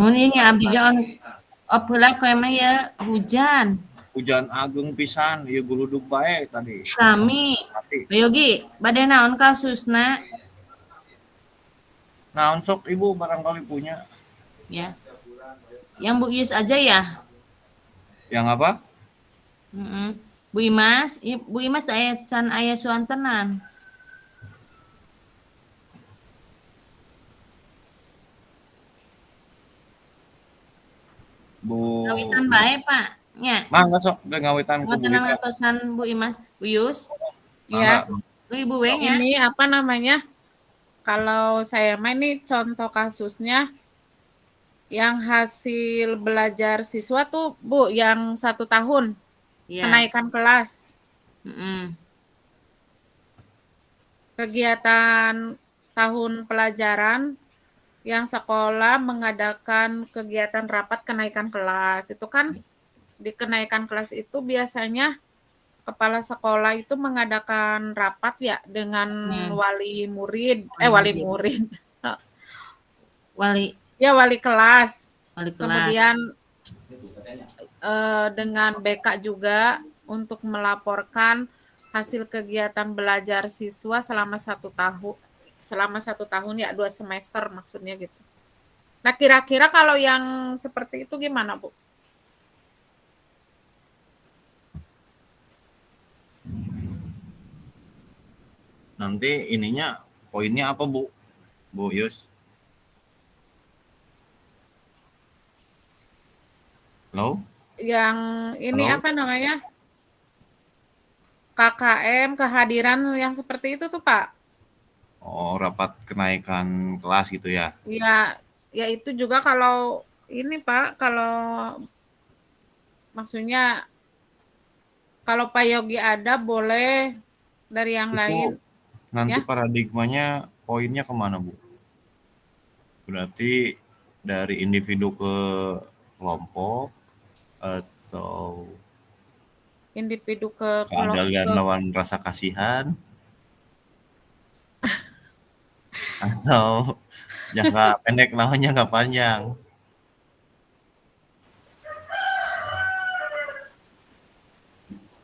Ini abdi on opheula kemeh ya hujan. Hujan agung pisan, ieu guludug bae tadi. Sami. Mati. Yogi, bade naon kasusna? Naon sok Ibu barangkali punya. Ya. Yang Bu Yus aja ya? Yang apa? Bu Imas, Bu Imas aya can aya suantenan. Bu Ngawitan bae, Pak. Nya. Mangga sok ngawitan ku Bu Ngawitan Gita. ngatosan Bu Imas, Bu Yus. Ya, Mangga. Lu Ibu we nya. ini apa namanya? Kalau saya main nih contoh kasusnya yang hasil belajar siswa tuh Bu yang 1 tahun Iya. kenaikan kelas. Kegiatan tahun pelajaran yang sekolah mengadakan kegiatan rapat kenaikan kelas. Itu kan di kenaikan kelas itu biasanya kepala sekolah itu mengadakan rapat ya dengan wali murid. Wali kelas. Kemudian dengan BK juga untuk melaporkan hasil kegiatan belajar siswa selama 1 tahun ya 2 semester maksudnya gitu. Nah kira-kira kalau yang seperti itu gimana Bu? Nanti ininya poinnya apa Bu? Bu Yus? Halo? Yang ini Halo? apa namanya? KKM kehadiran yang seperti itu tuh Pak. Oh, rapat kenaikan kelas gitu ya? Ya itu juga kalau ini Pak, kalau maksudnya kalau Pak Yogi ada boleh dari yang Itu lain. nanti Ya? paradigmanya poinnya kemana Bu? Berarti dari individu ke kelompok atau Individu ke keadilan lawan rasa kasihan atau jangka pendek lawan jangka panjang.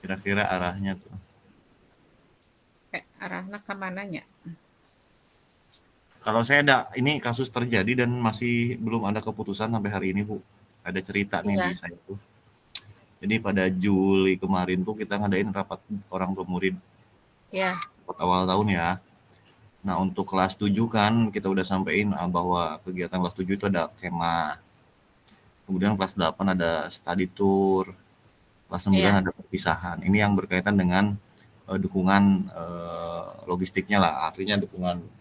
Kira-kira arahnya tuh. arahnya ke mananya? Kalau saya ada ini kasus terjadi dan masih belum ada keputusan sampai hari ini Bu. Ada cerita nih di saya tuh. Jadi pada Juli kemarin tuh kita ngadain rapat orang tua murid. Ya. Rapat awal tahun ya. Nah untuk kelas 7 kan kita udah sampein bahwa kegiatan kelas 7 itu ada kemah. Kemudian kelas 8 ada study tour. Kelas 9 ada perpisahan. Ini yang berkaitan dengan dukungan logistiknya lah. Artinya dukungan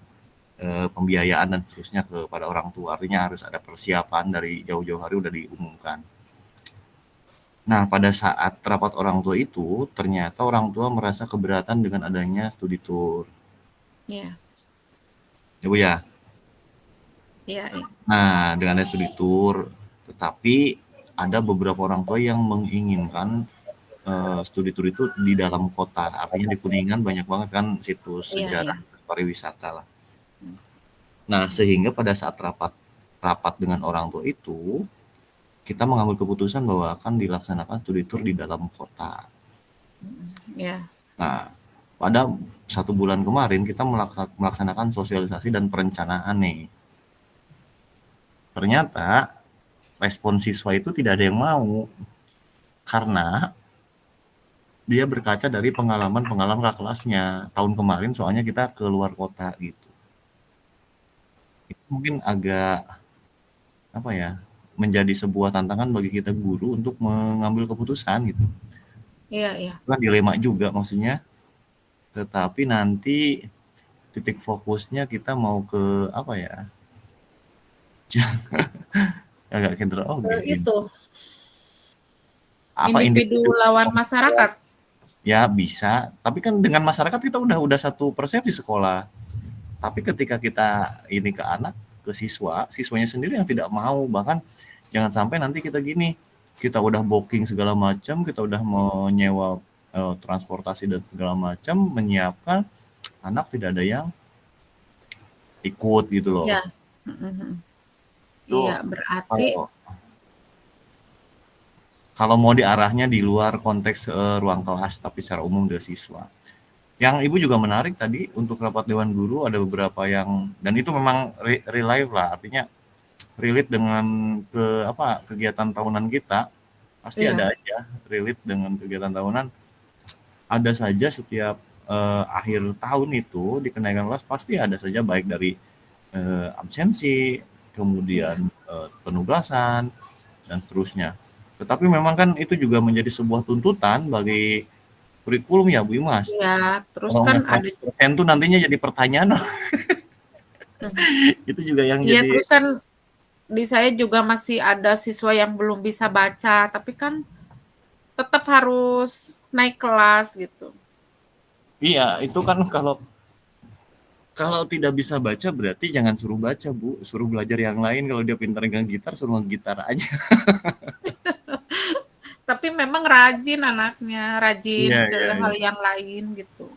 pembiayaan dan seterusnya kepada orang tua. Artinya harus ada persiapan dari jauh-jauh hari udah diumumkan. Nah, pada saat rapat orang tua itu, ternyata orang tua merasa keberatan dengan adanya studi tour. Iya. Ya, Bu ya? Iya. Nah, dengan adanya studi tour, tetapi ada beberapa orang tua yang menginginkan studi tour itu di dalam kota. Artinya di Kuningan banyak banget kan situs sejarah pariwisata lah. Nah, sehingga pada saat rapat dengan orang tua itu, kita mengambil keputusan bahwa akan dilaksanakan studi tour di dalam kota. Ya. Nah, pada 1 bulan kemarin kita melaksanakan sosialisasi dan perencanaan nih. Ternyata respon siswa itu tidak ada yang mau karena dia berkaca dari pengalaman kak kelasnya tahun kemarin, soalnya kita ke luar kota gitu. Itu mungkin agak apa ya, menjadi sebuah tantangan bagi kita guru untuk mengambil keputusan gitu. Iya. Nah, dilema juga maksudnya. Tetapi nanti titik fokusnya kita mau ke apa ya? Agak kendor Itu apa individu lawan masyarakat. Ya bisa, tapi kan dengan masyarakat kita udah satu persepsi sekolah. Tapi ketika kita ini ke anak, ke siswanya sendiri yang tidak mau, bahkan jangan sampai nanti kita gini, kita udah booking segala macam, kita udah menyewa transportasi dan segala macam, menyiapkan, anak tidak ada yang ikut gitu loh. Ya. Itu Iya, berarti kalau kalau mau diarahnya di luar konteks ruang kelas tapi secara umum dari siswa. Yang Ibu juga menarik tadi untuk rapat dewan guru ada beberapa yang dan itu memang real life lah, artinya relate dengan kegiatan tahunan kita. Pasti iya, ada aja relate dengan kegiatan tahunan. Ada saja setiap akhir tahun itu di kenaikan kelas pasti ada saja baik dari absensi, iya, kemudian penugasan dan seterusnya. Tetapi memang kan itu juga menjadi sebuah tuntutan bagi kurikulum ya Bu Imas. iya. Terus Kalau kan nggak ada 100% tuh nantinya jadi pertanyaan. Itu juga yang iya, jadi terus kan di saya juga masih ada siswa yang belum bisa baca, tapi kan tetap harus naik kelas gitu. iya itu kan kalau kalau tidak bisa baca berarti jangan suruh baca Bu, suruh belajar yang lain. Kalau dia pintar megang gitar suruh ngegitar aja. Tapi memang rajin anaknya, rajin Iya ke iya hal iya. yang lain gitu.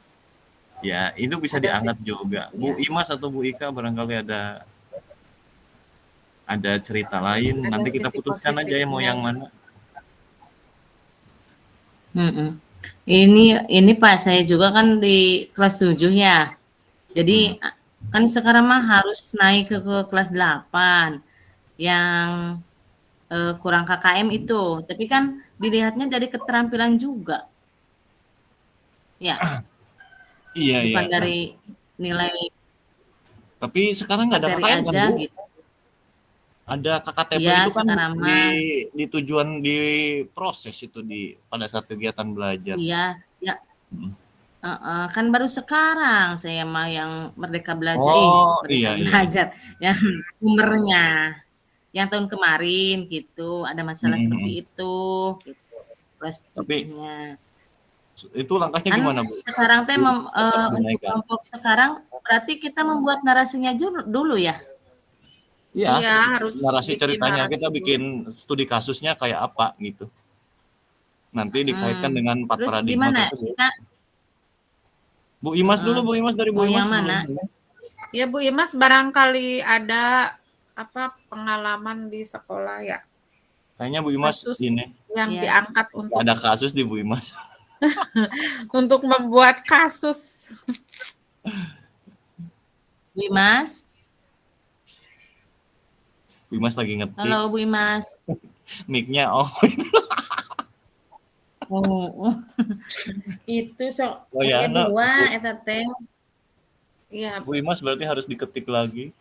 Ya, itu bisa Ada diangkat siswa, juga. ya, Bu Imas atau Bu Ika barangkali ada cerita lain. ada Nanti kita sisi putuskan aja ya mau positifnya. yang mana. Mm-mm. Ini Pak, saya juga kan di kelas 7 ya. Hmm. Jadi kan sekarang mah harus naik ke kelas 8 yang kurang KKM itu. Tapi kan dilihatnya dari keterampilan juga, ya, Iya iya. bukan Nah, dari nilai tapi sekarang nggak ada materi KKM kan aja Bu? gitu. Ada KKTP Iya, itu kan sekarang di mah di tujuan di proses itu pada saat kegiatan belajar. iya, ya, Hmm. kan baru sekarang saya mah yang Merdeka Belajar, Oh Merdeka iya iya iya. Belajar, yang sumbernya, yang tahun kemarin gitu, ada Hmm, masalah hmm, seperti hmm. itu, gitu, kelas Tapi 7-nya. itu langkahnya Kan gimana Bu? sekarang teh Tetap untuk dinaikkan. kelompok sekarang berarti kita membuat narasinya dulu ya? Iya, Iya, harus narasi bikin ceritanya narasi kita dulu. bikin studi kasusnya kayak apa gitu. Nanti dikaitkan Mhm. dengan 4 Terus paradigma gimana tersebut. kita Bu Imas heeh, dulu, Bu Imas dari Bu mau Imas yang sebelum mana? ini. Ya Bu Imas, barangkali ada apa pengalaman di sekolah ya, Kayaknya Bu Imas kasus ini yang Iya, diangkat untuk ada kasus di Bu Imas. membuat kasus. Bu Imas? Bu Imas lagi ngetik, Halo Bu Imas. mic-nya off. Oh, itu sok Oh ya, PP2 nah, eta teh. Iya, Bu Imas berarti harus diketik lagi.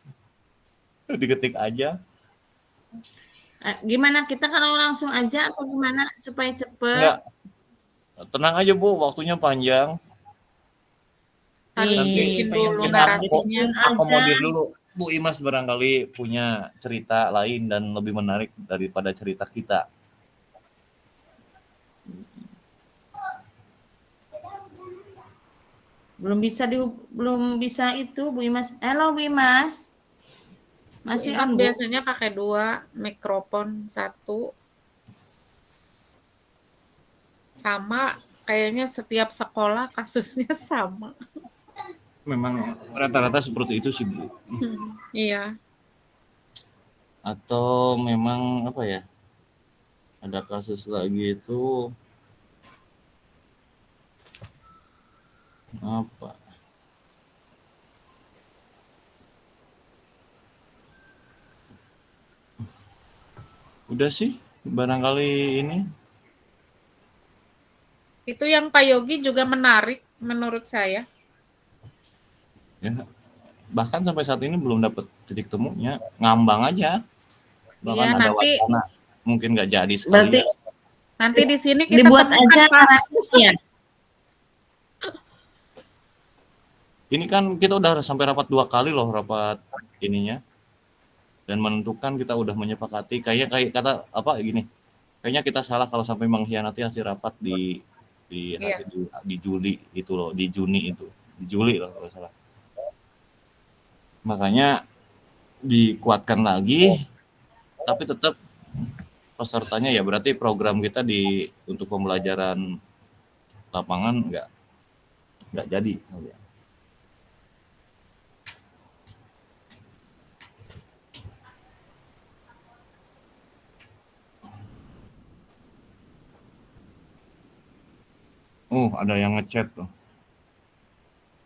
Diketik aja. Gimana kita kalau langsung aja atau gimana supaya cepet? Enggak, tenang aja Bu, waktunya panjang. harus Nanti Ih, bikin pengen dulu kita narasinya. dipikirin aja. akomodir dulu. Bu Imas barangkali punya cerita lain dan lebih menarik daripada cerita kita. Belum bisa itu Bu Imas. Halo Bu Imas. Bu Masih Imas on Bu? biasanya pakai 2 mikrofon, 1 sama kayaknya setiap sekolah kasusnya sama. Memang rata-rata seperti itu sih Bu. Iya. Atau memang apa ya? Ada kasus lagi itu apa? Udah sih barangkali ini Itu yang Pak Yogi juga menarik menurut saya. ya. Bahkan sampai saat ini belum dapat titik temunya, ngambang aja. Iya, Bahkan ada nanti wacana mungkin nggak jadi Berarti sekalian. nanti di sini kita dibuat temukan aja Pak. narasinya. Ini kan kita udah sampai rapat 2 kali loh rapat ininya dan menentukan kita udah menyepakati kayak kata apa gini. Kayaknya kita salah kalau sampai mengkhianati hasil rapat di Iya. hasil di Juli itu loh, di Juni itu. Di Juli loh kalau salah. Makanya dikuatkan lagi tapi tetap pesertanya ya berarti program kita untuk pembelajaran lapangan nggak jadi. Oh, ada yang ngechat tuh.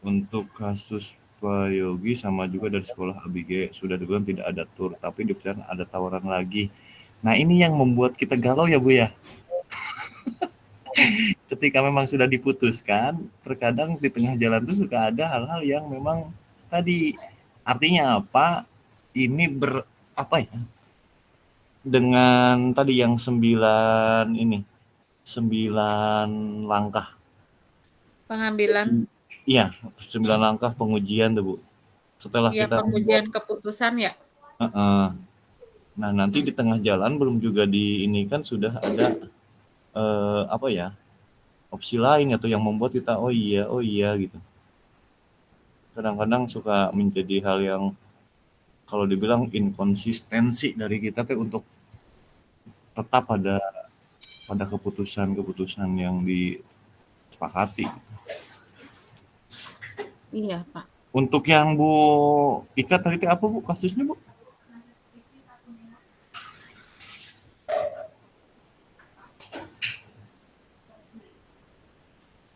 Untuk kasus Pak Yogi sama juga dari sekolah ABG sudah dibilang tidak ada tur, tapi di pesantren ada tawaran lagi. Nah, ini yang membuat kita galau ya, Bu ya. Ketika memang sudah diputuskan, terkadang di tengah jalan tuh suka ada hal-hal yang memang tadi artinya apa? Ini apa ya? Dengan tadi yang 9 langkah. Pengambilan, Iya, 9 langkah pengujian tuh, Bu. Setelah ya kita pengujian keputusan ya. heeh. Nah, nanti di tengah jalan belum juga di ini kan sudah ada apa ya? Opsi lain atau yang membuat kita oh iya gitu. Kadang-kadang suka menjadi hal yang kalau dibilang inkonsistensi dari kita tuh untuk tetap pada keputusan-keputusan yang disepakati. Iya, Pak. Untuk yang Bu Ika tadi itu apa, Bu, kasusnya, Bu?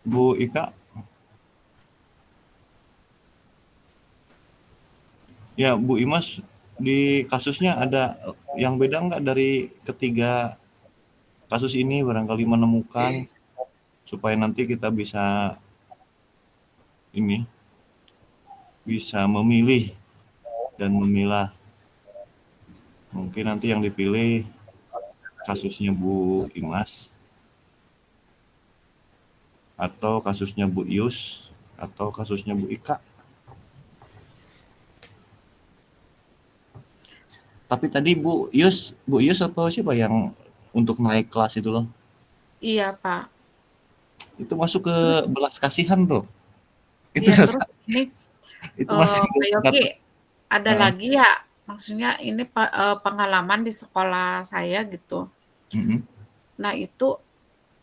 Bu Ika? Ya, Bu Imas, di kasusnya ada yang beda nggak dari ketiga kasus ini barangkali menemukan supaya nanti kita bisa ini bisa memilih dan memilah. Mungkin nanti yang dipilih kasusnya Bu Imas atau kasusnya Bu Yus atau kasusnya Bu Ika. Tapi tadi Bu Yus apa siapa yang untuk naik kelas itu loh? Iya, Pak. Itu masuk ke Terus, belas kasihan tuh. Itu iya terus rasa ini itu masih Pak Yogi ada Heeh. lagi ya, maksudnya ini pengalaman di sekolah saya gitu. Mhm. Nah itu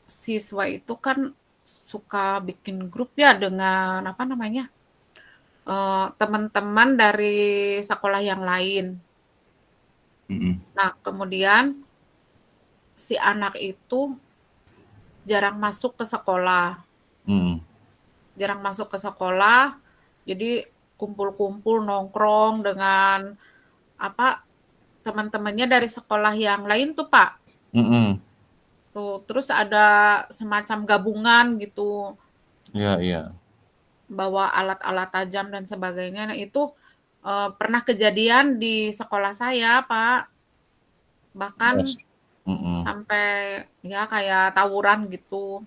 siswa itu kan suka bikin grup ya dengan apa namanya teman-teman dari sekolah yang lain. Mhm. Nah kemudian si anak itu jarang masuk ke sekolah, Mhm. jadi kumpul-kumpul nongkrong dengan apa teman-temannya dari sekolah yang lain tuh Pak. Mhm. Tuh, terus ada semacam gabungan gitu, Iya iya. bawa alat-alat tajam dan sebagainya. Nah, itu pernah kejadian di sekolah saya, Pak. Bahkan Yes. Mhm. sampai ya kayak tawuran gitu.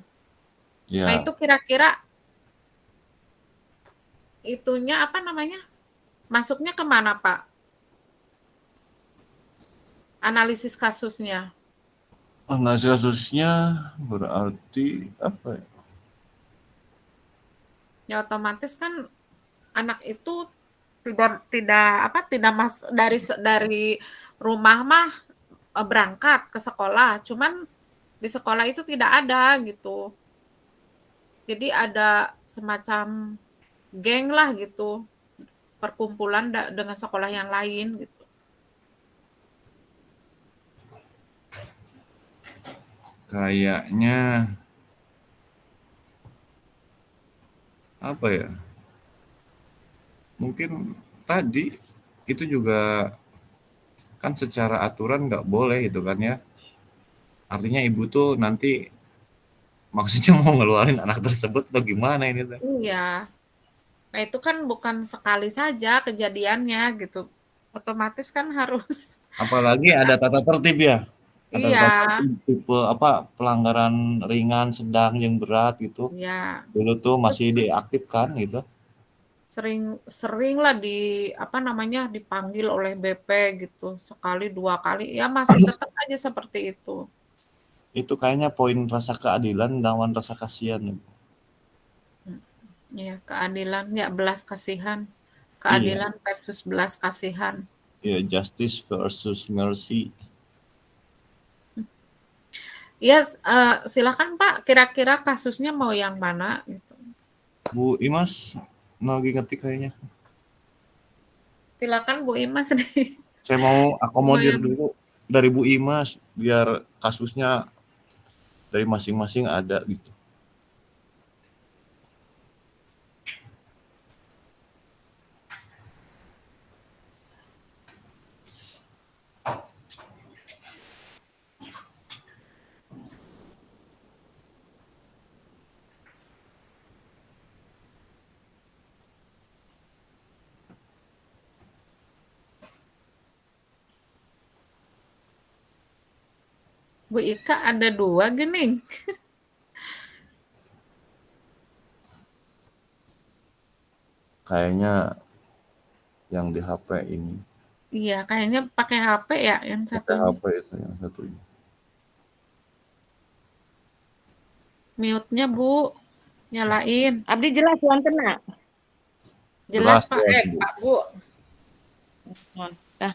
Nah, Iya. itu kira-kira itunya apa namanya? Masuknya ke mana, Pak? Analisis kasusnya. Analisis kasusnya berarti apa ya? Ya otomatis kan anak itu tidak dari rumah mah berangkat ke sekolah, cuman di sekolah itu tidak ada gitu. Jadi ada semacam geng lah gitu, perkumpulan dengan sekolah yang lain gitu. Kayaknya apa ya? Mungkin tadi itu juga kan secara aturan nggak boleh gitu kan ya. Artinya ibu tuh nanti maksudnya mau ngeluarin anak tersebut atau gimana ini tuh? Iya. Nah, itu kan bukan sekali saja kejadiannya gitu. Otomatis kan harus Apalagi ada tata tertib ya. Ada iya, tata tertib tipe apa pelanggaran ringan, sedang, yang berat gitu. iya. Dulu tuh masih Terus diaktifkan gitu. sering lah dipanggil oleh BP gitu, sekali, 2 kali, ya masih tetap aja seperti itu. Itu kayaknya poin rasa keadilan lawan rasa kasihan. Ya keadilan, ya belas kasihan. Iya, Keadilan versus belas kasihan. iya justice versus mercy. Ya, silakan Pak, kira-kira kasusnya mau yang mana gitu? Bu Imas lagi ngetik kayaknya. Silakan Bu Imas nih, Saya mau mau akomodir yang dulu dari Bu Imas biar kasusnya dari masing-masing ada gitu. Bu Ika ada 2 gini. Kayaknya yang di HP ini. Iya, kayaknya pakai HP ya yang Pakai satunya. HP itu yang satunya. Mute-nya Bu, nyalain. Abdi jelas wantena. Jelas Pak, Jelas, Bu. Pak Bu. Tah.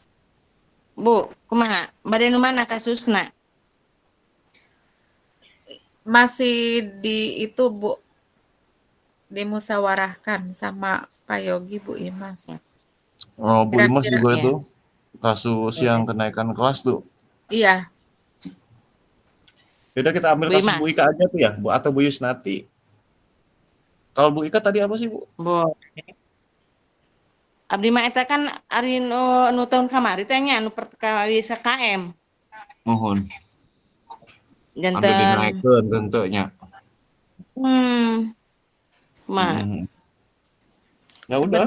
Bu, kumaha? Bade nu mana kasusna? Masih di itu Bu, dimusyawarahkan sama Pak Yogi, Bu Imas. Oh, Bu Imas Kira-kira juga ya. itu kasus yang kenaikan kelas tuh. iya, Yaudah kita ambil Bu kasus Bu Imas. Ika aja tuh ya, Bu, atau Bu Yusnati. Kalau Bu Ika tadi apa sih, Bu? Bu. Abdi mah eta kan ari nu tahun kamari teh nya anu perkali KM. Mohon. Anu Janten dinaikkeun tentunya. Mah. Ya udah.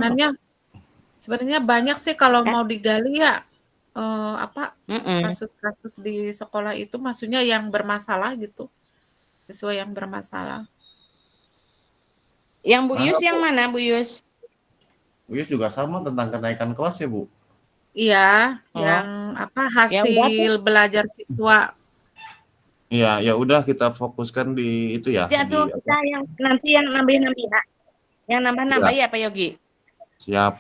sebenarnya banyak sih kalau Ya. mau digali ya Mm-mm. kasus-kasus di sekolah itu maksudnya yang bermasalah gitu. Siswa yang bermasalah. Yang Bu Nah, Yus apa? yang mana Bu Yus? Bu Yus juga sama tentang kenaikan kelas ya, Bu? Iya, Oh. yang Ya udah tuh. hasil belajar siswa. Iya, ya udah kita fokuskan di itu ya, Ya di tuh apa? kita yang nanti yang nambahin-nambahin ya. Yang nambah-nambah ya Pak Yogi. Siap.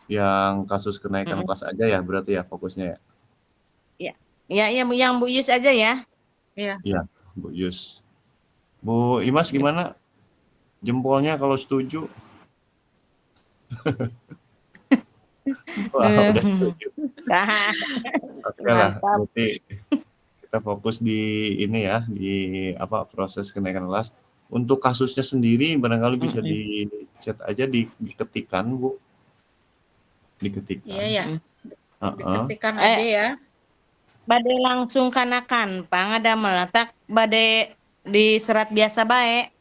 Yang kasus kenaikan Mm-mm. kelas aja ya berarti ya fokusnya ya. Ya, yang Bu Yus aja ya. Iya. Iya, Bu Yus. Bu Imas gimana? Jempolnya kalau setuju. Wah, udah setuju. Nah, Oke lah, mantap. berarti kita fokus di ini ya, di apa proses kenaikan kelas. Untuk kasusnya sendiri barangkali bisa di chat aja, diketikkan, Bu. Diketikkan. Iya ya. Heeh. Diketikkan aja ya. Bade langsung kanakan, pang ada meletak bade di serat biasa baik.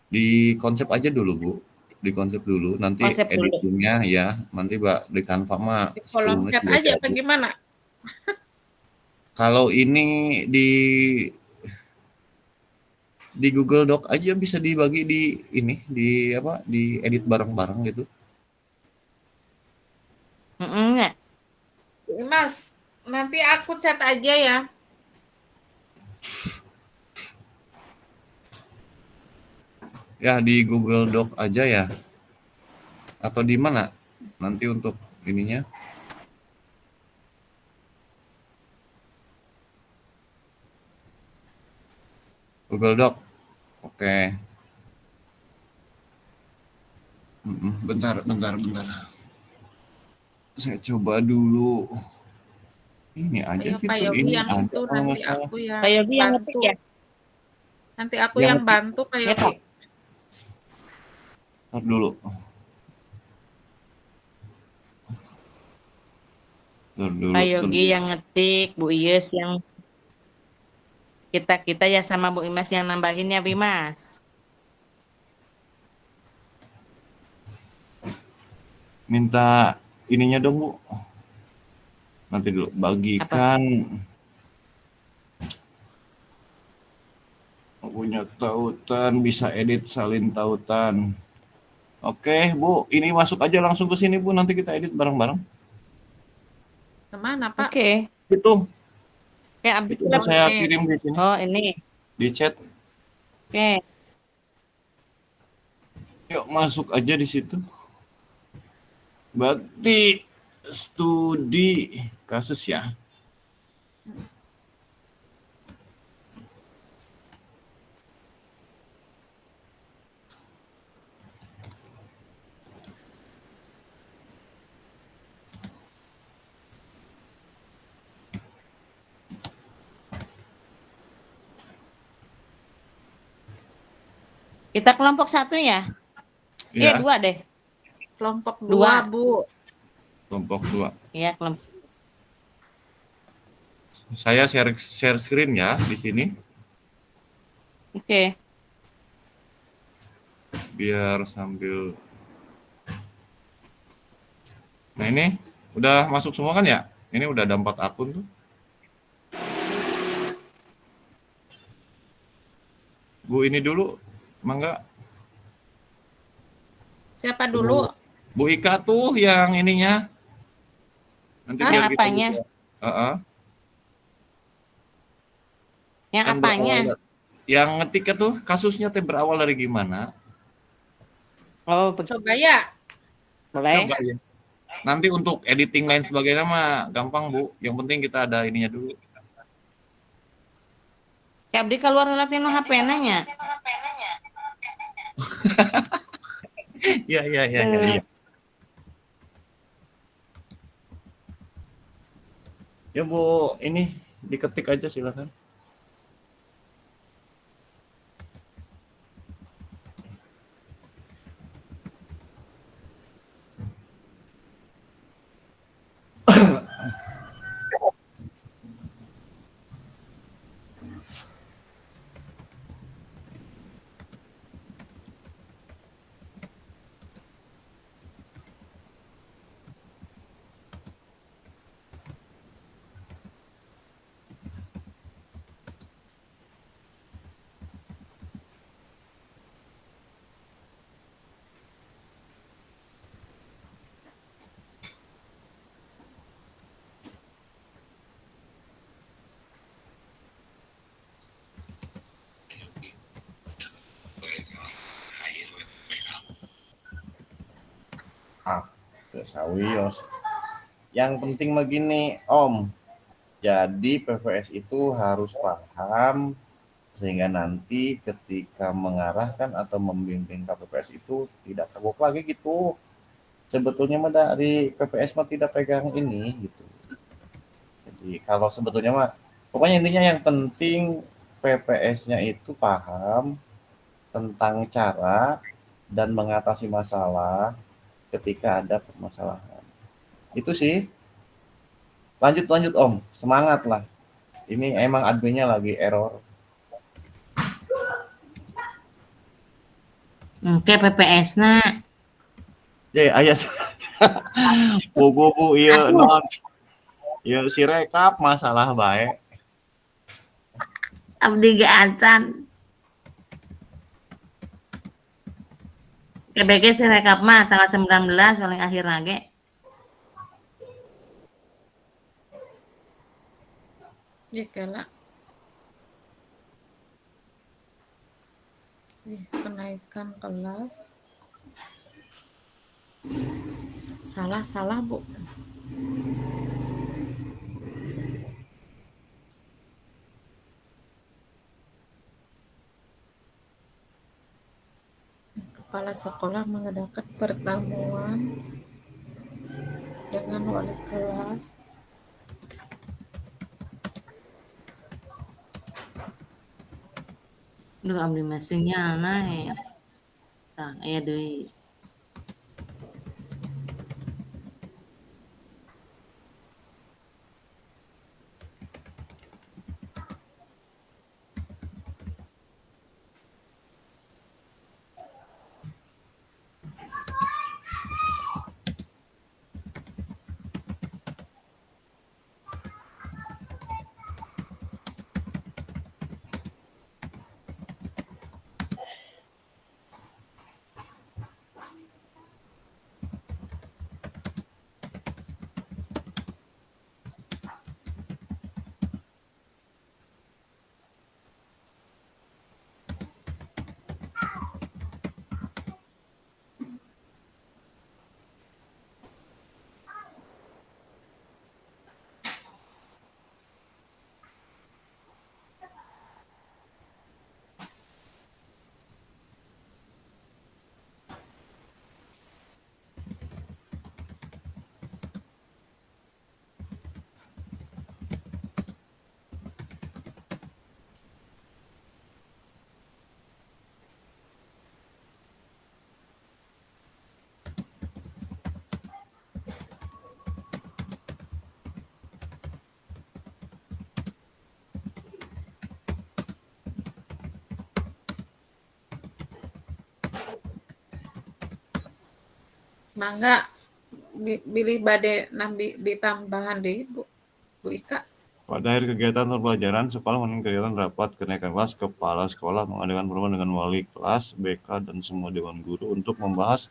Di konsep aja dulu, Bu. Di konsep dulu, nanti Konsep dulu. editingnya ya, nanti Mbak di Canva mah Di 10 kolom menit chat juga aja apa jadi. gimana? Kalau ini di Google Doc aja bisa dibagi di ini, di apa, di edit bareng-bareng gitu. Ya. Mas, nanti aku chat aja ya. Ya di Google Doc aja ya. Atau di mana? Nanti untuk ininya. Google Doc. Oke. Bentar. Saya coba dulu. Ini aja Ayo Pak fitur Yogi ini yang ada itu kalau nggak nanti salah. aku yang Pak Yogi yang ngetik bantu. ya? Nanti aku Yang yang ngetik. bantu Pak Ya, Yogi. Pak. Ntar dulu. Pak Yogi yang ngetik, Bu Yus yang kita ya sama Bu Imas yang nambahin ya, Bimas. Minta ininya dong, Bu. Nanti dulu bagikan. Punya tautan, bisa edit salin tautan. Oke, Bu, ini masuk aja langsung ke sini, Bu. Nanti kita edit bareng-bareng. Kemana Pak? Oke. Itu. Ya, Itu saya kirim di sini. Oh, ini. Di chat. Oke. Yuk masuk aja di situ. Berarti studi kasus ya. Kita kelompok 1 ya? Iya, 2 deh. Kelompok 2, Dua. Bu. Kelompok 2. Iya, kelompok. Saya share screen ya di sini. Oke. Biar sambil. Nah ini udah masuk semua kan ya? Ini udah ada 4 akun tuh. Bu ini dulu, mangga. Siapa Bu, dulu? Bu Ika tuh yang ininya. Nanti Hah? Yang biar kita apanya? juga. Heeh. Yang Kan apanya? berawal yang ngetiknya tuh kasusnya teh berawal dari gimana? Oh, Coba ya. boleh. Coba ya. Nanti untuk editing lain sebagainya mah gampang Bu. Yang penting kita ada ininya dulu. Ya abdi keluar latih no HP nanya. Iya iya iya iya. Iya. Ya Bu, ini diketik aja silakan. Ah, sawios. Yang penting begini, Om. Jadi PPS itu harus paham sehingga nanti ketika mengarahkan atau membimbing KPPS itu tidak kagok lagi gitu. Sebetulnya mah dari PPS mah tidak pegang ini gitu. Jadi kalau sebetulnya mah pokoknya intinya yang penting PPS-nya itu paham tentang cara dan mengatasi masalah ketika ada permasalahan. Itu sih. Lanjut lanjut Om, semangat lah. Ini emang adminnya lagi error. Oke, PPS na. Jadi ayah buku iya Kasus. non iya si rekap masalah baik. Abdi ge acan. KBG si rekap mah tanggal 19 paling akhir lagi. Jikala. Kenaikan kelas. Salah Bu. Kepala sekolah mengadakan pertemuan dengan wali kelas. Duh, abdi mah sinyal naik. Tah, aya deui. Mangga bilih bade nambi ditambahan deh Bu Ika. Pada akhir kegiatan pembelajaran, sekolah mengadakan kegiatan rapat kenaikan kelas. Kepala sekolah mengadakan pertemuan dengan wali kelas, BK, dan semua dewan guru untuk membahas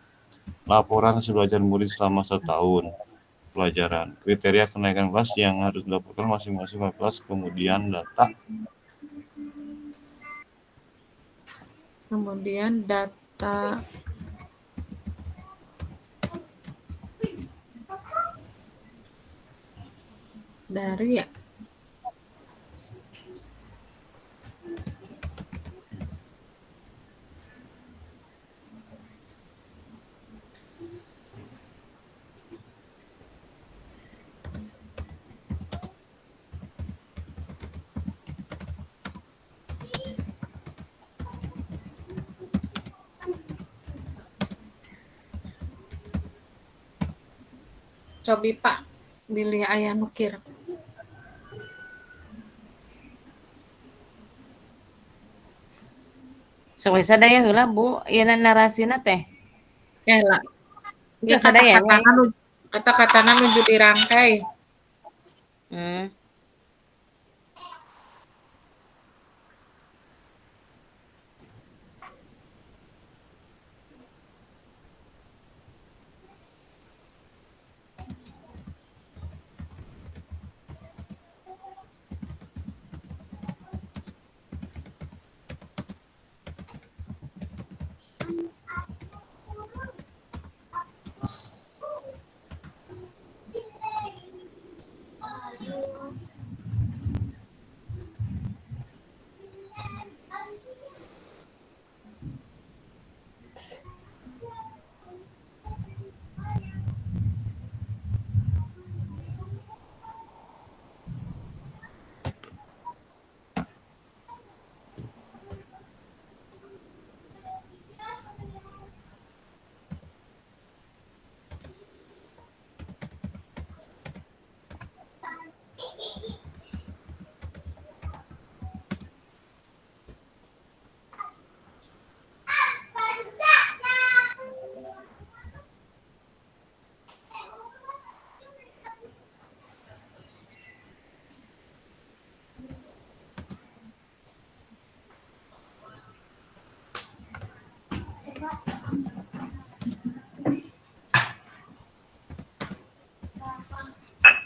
laporan hasil belajar murid selama 1 tahun pelajaran. Kriteria kenaikan kelas yang harus dilaporkan masing-masing kelas, kemudian data dari ya. Cobi Pak, pilih ayah nukir. Sok we sadaya heula Bu, ieu narasina teh. Lah. Ya Sok sadaya we. kata-katana nuju dirangkai.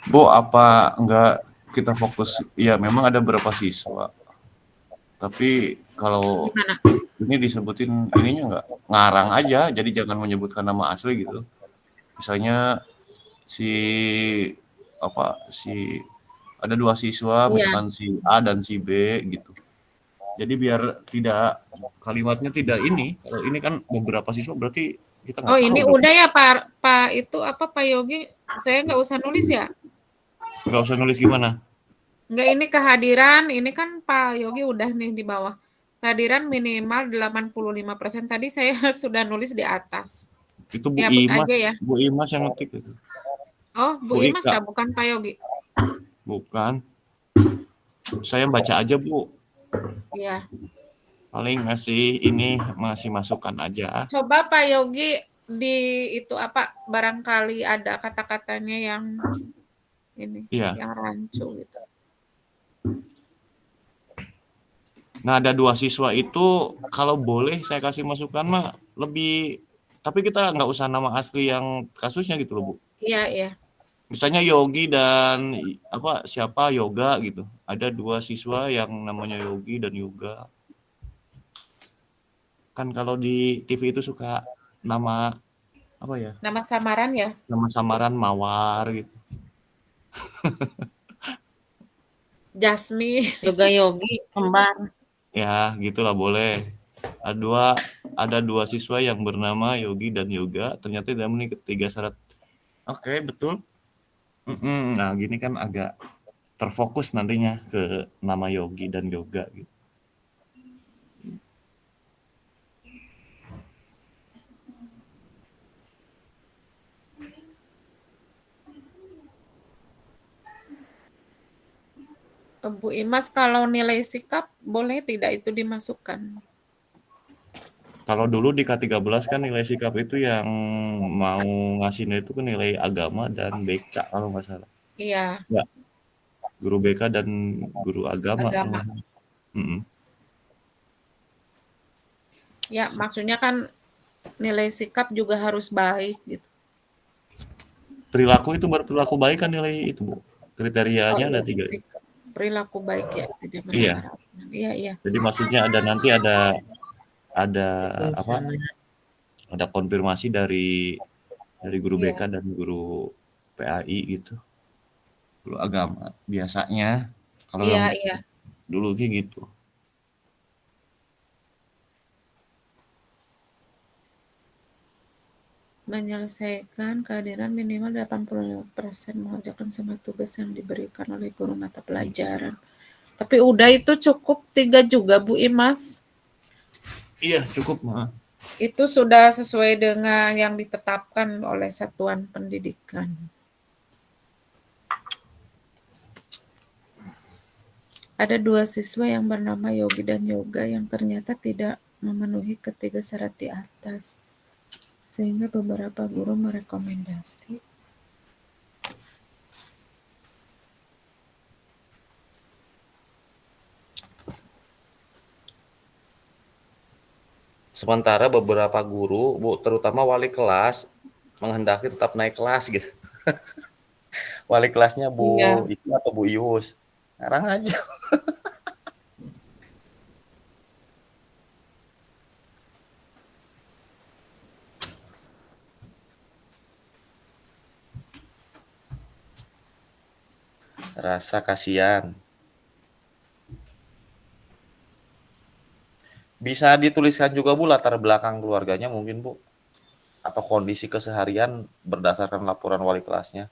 Bu, apa enggak kita fokus? Ya, memang ada beberapa siswa. Tapi kalau Gimana? ini disebutin ininya enggak ngarang aja, jadi jangan menyebutkan nama asli gitu. Misalnya si ada 2 siswa, misalkan si A dan si B gitu. Jadi biar tidak kalimatnya tidak ini. Kalau ini kan beberapa siswa berarti kita nggak tahu. Ini udah ya Pak itu apa Pak Yogi? Saya nggak usah nulis ya? Nggak usah nulis gimana? Nggak, ini kehadiran, ini kan Pak Yogi udah nih di bawah. Kehadiran minimal 85%. Tadi saya sudah nulis di atas. Itu Bu Dihapus Imas, aja ya. Bu Imas yang ngetik itu. Oh, Bu Imas Ika. bukan Pak Yogi. Bukan. Saya baca aja, Bu. Iya. Paling masih masukan aja. Coba Pak Yogi di itu apa barangkali ada kata-katanya yang ini, yang rancu gitu. Nah, ada 2 siswa itu kalau boleh saya kasih masukan mah lebih, tapi kita nggak usah nama asli yang kasusnya gitu loh, Bu. Iya. Misalnya Yogi dan siapa Yoga gitu. Ada 2 siswa yang namanya Yogi dan Yoga. Kan kalau di TV itu suka nama apa ya? Nama samaran ya? Nama samaran Mawar gitu. Jasmine. Yoga Yogi kembar. Ya, gitulah boleh. Ada dua siswa yang bernama Yogi dan Yoga, ternyata tidak memenuhi ketiga syarat. Oke, betul. Nah, gini kan agak terfokus nantinya ke nama Yogi dan Yoga gitu. Bu Imas, kalau nilai sikap boleh tidak itu dimasukkan? Kalau dulu di K13 kan nilai sikap itu yang mau ngasihnya itu kan nilai agama dan BK kalau nggak salah. Iya. Ya. Guru BK dan guru agama. Agama. Mm-mm. Ya, maksudnya kan nilai sikap juga harus baik gitu. Perilaku itu berperilaku baik kan nilai itu, Bu. Kriterianya ada 3. Sikap, perilaku baik ya, tidak Iya. melanggar aturan. Iya, iya. Jadi maksudnya nanti ada apa? sama. Ada konfirmasi dari guru BK Iya. dan guru PAI gitu. Guru agama biasanya kalau Iya, yang iya. dulu gitu. Menyelesaikan kehadiran minimal 85% mengerjakan semua tugas yang diberikan oleh guru mata pelajaran. Tapi udah itu cukup 3 juga Bu Imas. Iya, cukup mah. Itu sudah sesuai dengan yang ditetapkan oleh satuan pendidikan. Ada 2 siswa yang bernama Yogi dan Yoga yang ternyata tidak memenuhi ketiga syarat di atas. Sehingga beberapa guru merekomendasi Sementara beberapa guru, Bu, terutama wali kelas menghendaki tetap naik kelas gitu. Wali kelasnya Iya. Bu Itu atau Bu Ius. Ngarang aja. Rasa kasihan. Bisa dituliskan juga Bu latar belakang keluarganya mungkin Bu. Atau kondisi keseharian berdasarkan laporan wali kelasnya.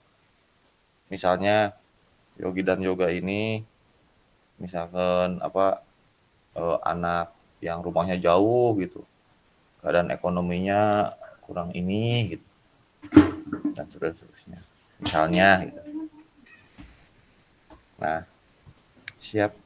Misalnya Yogi dan Yoga ini misalkan anak yang rumahnya jauh gitu. Keadaan ekonominya kurang ini gitu. Dan seterusnya. Misalnya gitu. Nah, siap.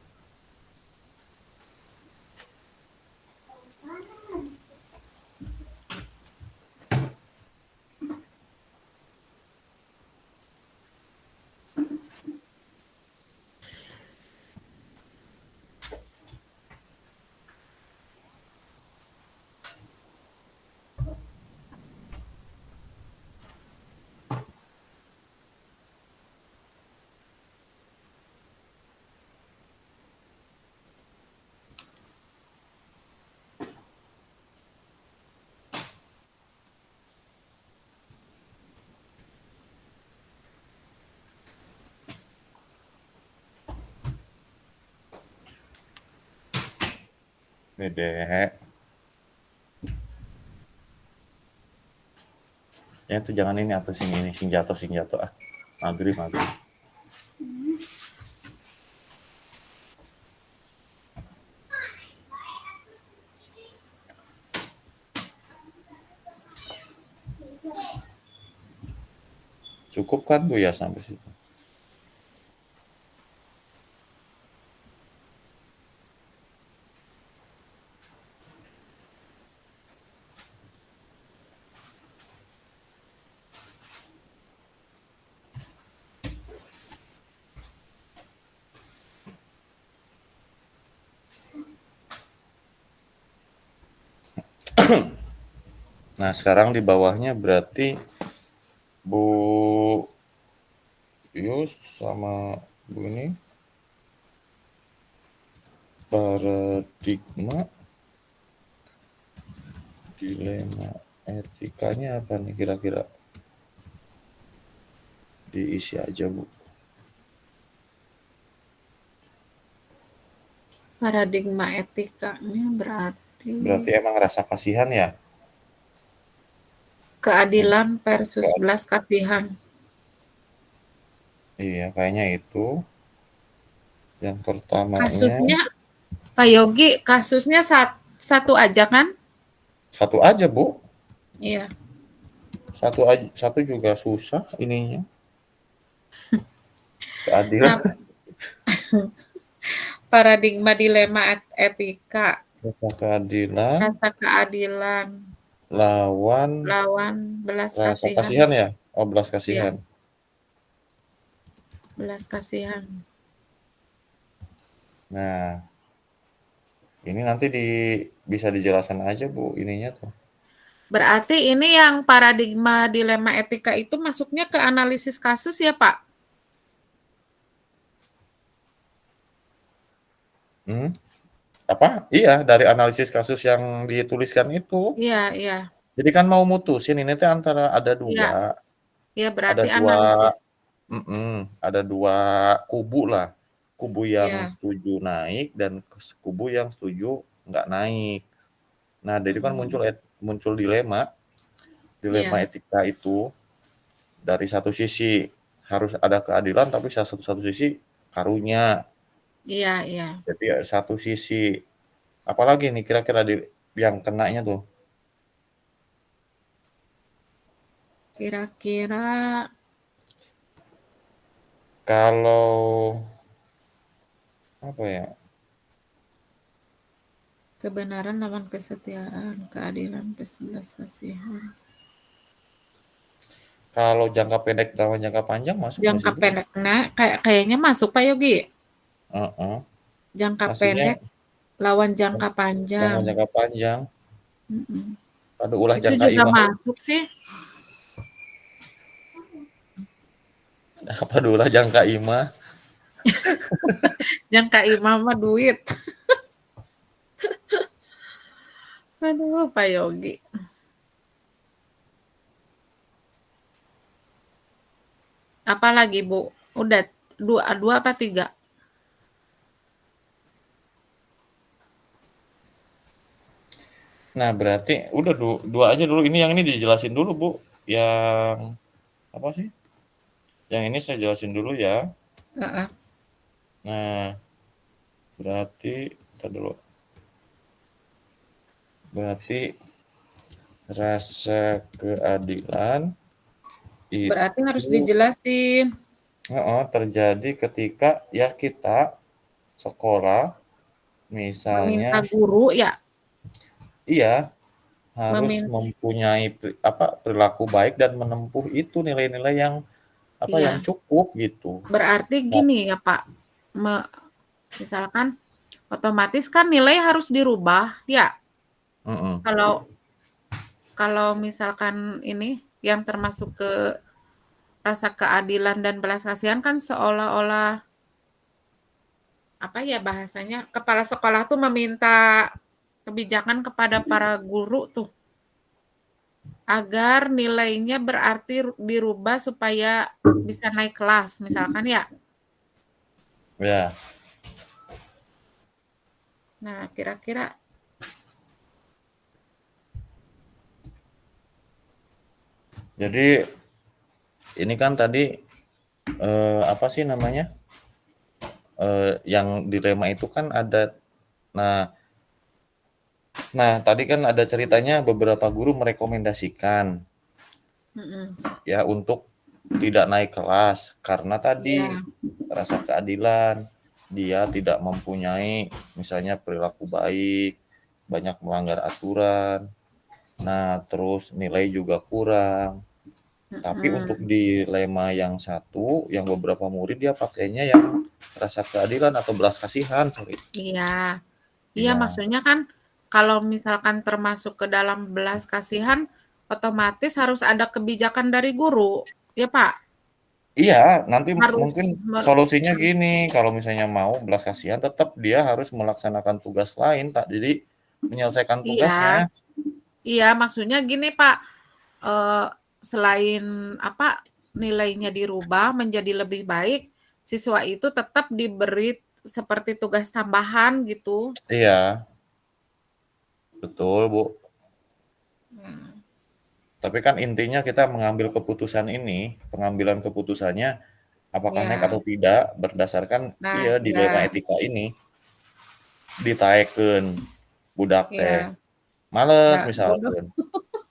Dedek. Ya itu jangan ini atau sing jatuh ah. Maghrib. Cukup kan Bu ya sampai situ? Nah, sekarang di bawahnya berarti Bu Yus sama Bu ini paradigma dilema etikanya apa nih kira-kira? Diisi aja Bu. Paradigma etikanya berarti emang rasa kasihan ya? keadilan versus belas kasihan. Iya, kayaknya itu. Yang pertamanya Kasusnya Pak Yogi, kasusnya satu aja kan? satu aja Bu. Iya. Satu juga susah ininya. Keadilan. Nah, paradigma dilema etika. Rasa keadilan lawan lawan belas rasa kasihan. kasihan ya? Oh, belas Iya, kasihan. belas kasihan. Nah, ini nanti bisa dijelaskan aja Bu ininya tuh. Berarti ini yang paradigma dilema etika itu masuknya ke analisis kasus ya, Pak? Hmm? Apa? Iya, dari analisis kasus yang dituliskan itu. Iya, iya. Jadi kan mau mutusin ini teh antara Iya, iya ada berarti dua, analisis. ada dua kubu lah. Kubu yang Iya. setuju naik dan kubu yang setuju nggak naik. Nah, jadi kan Mm-mm. muncul dilema Iya, etika itu dari satu sisi harus ada keadilan, tapi satu sisi karunya. iya, iya. Jadi satu sisi apalagi nih kira-kira yang kenanya tuh. Kira-kira Kalau apa ya? kebenaran lawan kesetiaan, keadilan belas kasihan. Kalau jangka pendek lawan jangka panjang masuk nggak Jangka sih Bu? pendek, nah kayaknya masuk Pak Yogi. Heeh. Jangka Maksudnya pendek lawan jangka panjang. lawan jangka panjang. Mm-mm. Aduh ulah Itu jangka juga imah. masuk sih. Apa dulu ulah jangka imah? Jangka imam mah duit. Aduh, Pak Yogi. Apalagi Bu? Udah dua apa tiga? Nah, berarti udah dua aja dulu. Ini yang ini dijelasin dulu, Bu. Yang apa sih? Yang ini saya jelasin dulu ya. Heeh. Nah, berarti entar dulu. Berarti rasa keadilan Berarti harus itu dijelasin. terjadi ketika ya kita sekolah misalnya Meminta guru ya, iya harus memin mempunyai perilaku baik dan menempuh itu nilai-nilai yang yang iya. cukup gitu. Berarti Nah, gini ya Pak, misalkan otomatis kan nilai harus dirubah ya. mm-mm. Kalau kalau misalkan ini yang termasuk ke rasa keadilan dan belas kasihan kan seolah-olah apa ya bahasanya kepala sekolah tuh meminta kebijakan kepada para guru tuh agar nilainya berarti dirubah supaya bisa naik kelas misalkan ya. Ya, Nah, kira-kira jadi ini kan tadi apa sih namanya? Yang dilema itu kan ada. Nah, tadi kan ada ceritanya beberapa guru merekomendasikan mm-mm. ya untuk tidak naik kelas karena tadi Iya, rasa keadilan, dia tidak mempunyai misalnya perilaku baik, banyak melanggar aturan. Nah, terus nilai juga kurang. Tapi untuk mm-mm. dilema yang satu, yang beberapa murid dia pakainya yang rasa keadilan atau belas kasihan, sorry. Iya. Iya, Iya. maksudnya kan kalau misalkan termasuk ke dalam belas kasihan, otomatis harus ada kebijakan dari guru, ya Pak? Iya, nanti Harus mungkin mer- solusinya gini, kalau misalnya mau belas kasihan tetap dia harus melaksanakan tugas lain, tak jadi menyelesaikan tugasnya. iya, iya, maksudnya gini Pak, eh, selain apa nilainya dirubah menjadi lebih baik, siswa itu tetap diberi seperti tugas tambahan gitu. Iya, betul, Bu. Nah, Tapi kan intinya kita mengambil keputusan ini, pengambilan keputusannya apakah naik ya, atau tidak berdasarkan nah, iya dilema ya, etika ini ditaekeun budak teh ya, males nggak bodoh. misalkan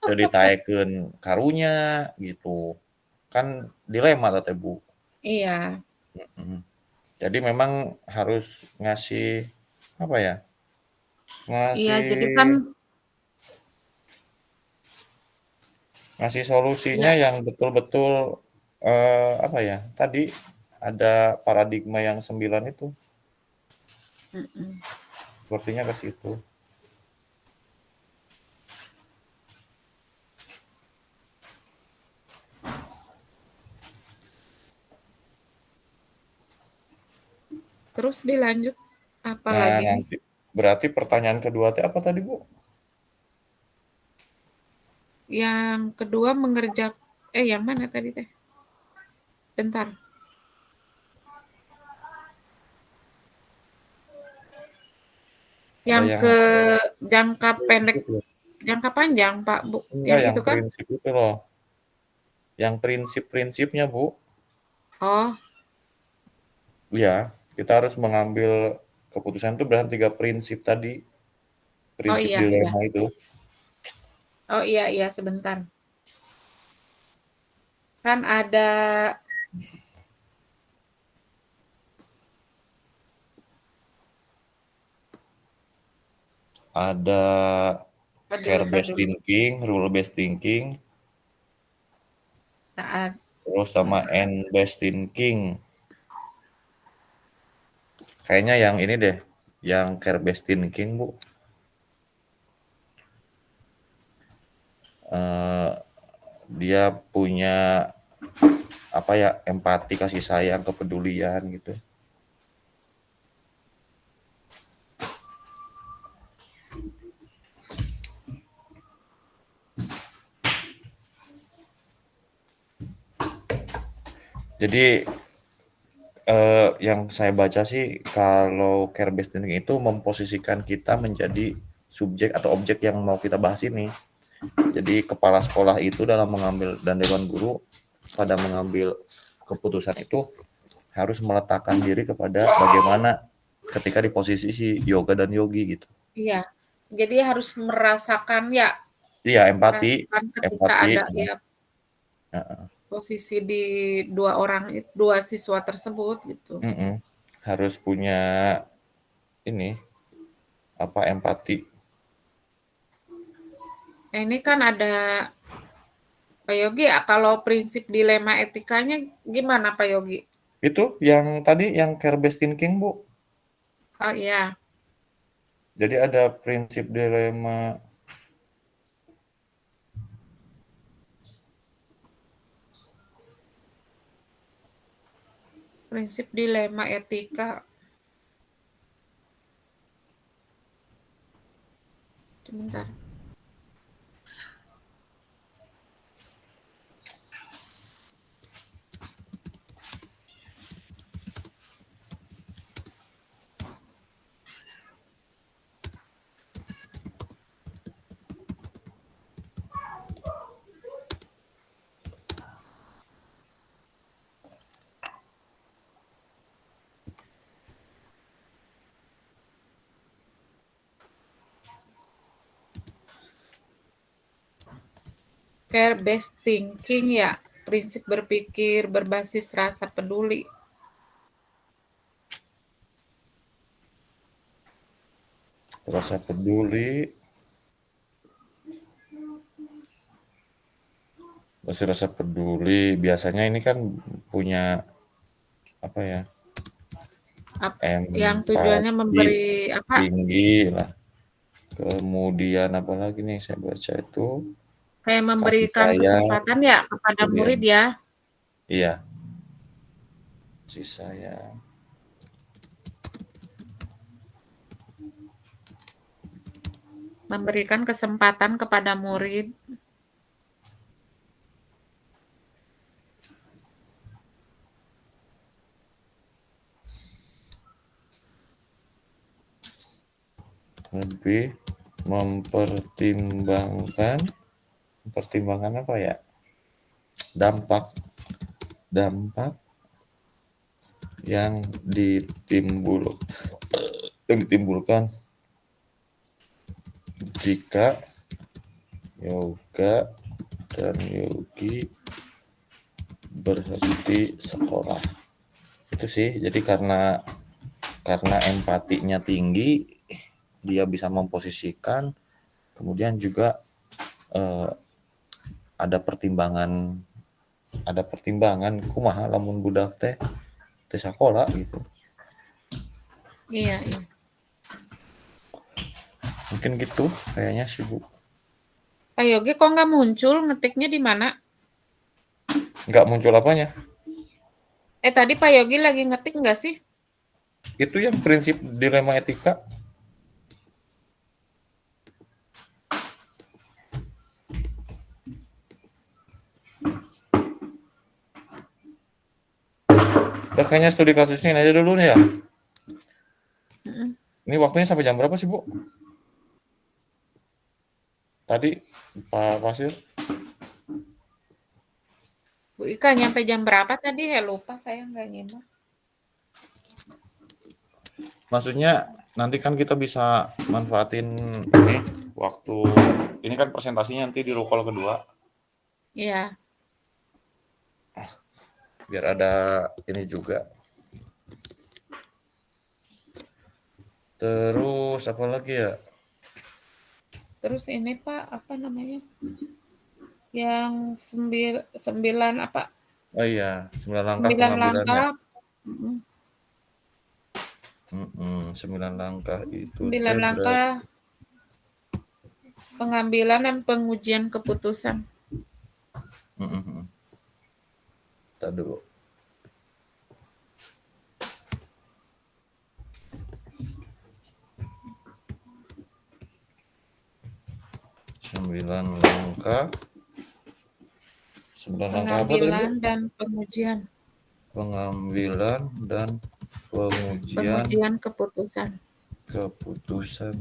teu ditaekeun karunya gitu. Kan dilema teh Bu. Iya, Mhm. Jadi memang harus ngasih apa ya? iya, Ngasih jadi kan, ngasih solusinya ya, yang betul-betul apa ya? Tadi ada paradigma yang 9 itu. Mm-mm. Sepertinya ke situ. Terus dilanjut apa Nah, lagi nih? nanti berarti pertanyaan kedua teh apa tadi, Bu? Yang kedua yang mana tadi teh? Bentar. Ada Yang yang ke jangka pendek, prinsip loh. jangka panjang, Pak, Bu. Enggak, Yang yang itu kan? prinsip itu loh. Yang prinsip-prinsipnya, Bu. Oh, Ya, kita harus mengambil keputusan itu berdasarkan 3 prinsip tadi. oh Prinsip iya, iya. dilema itu. Oh iya, iya, sebentar. Kan ada Ada apa dulu, tar care-based dulu. thinking, rule-based thinking, Saat terus sama end-based thinking. Kayaknya yang ini deh, yang care-based thinking, Bu. Eh, dia punya apa ya, empati, kasih sayang, kepedulian gitu. Jadi yang saya baca sih kalau care based thinking itu memposisikan kita menjadi subjek atau objek yang mau kita bahas ini. Jadi kepala sekolah itu dalam mengambil dan dewan guru pada mengambil keputusan itu harus meletakkan diri kepada bagaimana ketika di posisi si yoga dan yogi gitu. iya. Jadi harus merasakan ya, Iya, empati, merasakan ketika empati. ada ya posisi di dua siswa tersebut gitu. Harus punya ini apa empati. Nah, ini kan ada Pak Yogi ya, kalau prinsip dilema etikanya gimana Pak Yogi? Itu yang tadi yang care based thinking, Bu. Oh iya, Jadi ada prinsip dilema. prinsip dilema etika. Sebentar. Care based thinking ya, prinsip berpikir berbasis rasa peduli. Rasa peduli, rasa peduli. Biasanya ini kan punya apa ya? Yang tujuannya Empati memberi apa? tinggi lah. Kemudian apa lagi nih saya baca itu Kayak kasih memberikan sayang, kesempatan ya kepada kemudian murid ya, iya kasih sayang. memberikan kesempatan kepada murid. Lebih mempertimbangkan apa ya? Dampak dampak yang ditimbulkan jika yoga dan yogi berhenti sekolah. Itu sih, jadi karena empatinya tinggi, dia bisa memposisikan, kemudian juga eh, ada pertimbangan kumaha lamun budak teh teh sakola gitu. Iya, iya. Mungkin gitu kayaknya sih, Bu. Pak Yogi kok nggak muncul? Ngetiknya di mana? Nggak muncul apanya? Tadi Pak Yogi lagi ngetik nggak sih? Itu yang prinsip dilema etika. Udah kayaknya studi kasusnya ini aja dulu nih ya. Mm-mm. Ini waktunya sampai jam berapa sih, Bu? Tadi Pak Pasir Bu Ika nyampe jam berapa tadi? Ya lupa saya nggak nyimak. maksudnya nanti kan kita bisa manfaatin ini waktu ini kan presentasinya nanti di rukol kedua Iya. biar ada ini juga. Terus apa lagi ya? Terus ini Pak, apa namanya? Yang sembilan apa? Oh iya, 9 langkah 9 pengambilannya. langkah. Mm-mm. 9 langkah itu 9 teh berarti langkah pengambilan dan pengujian keputusan. Ntar dulu. Sembilan langkah apa tadi? Pengambilan dan pengujian. Pengambilan dan pengujian Pengujian keputusan. keputusan.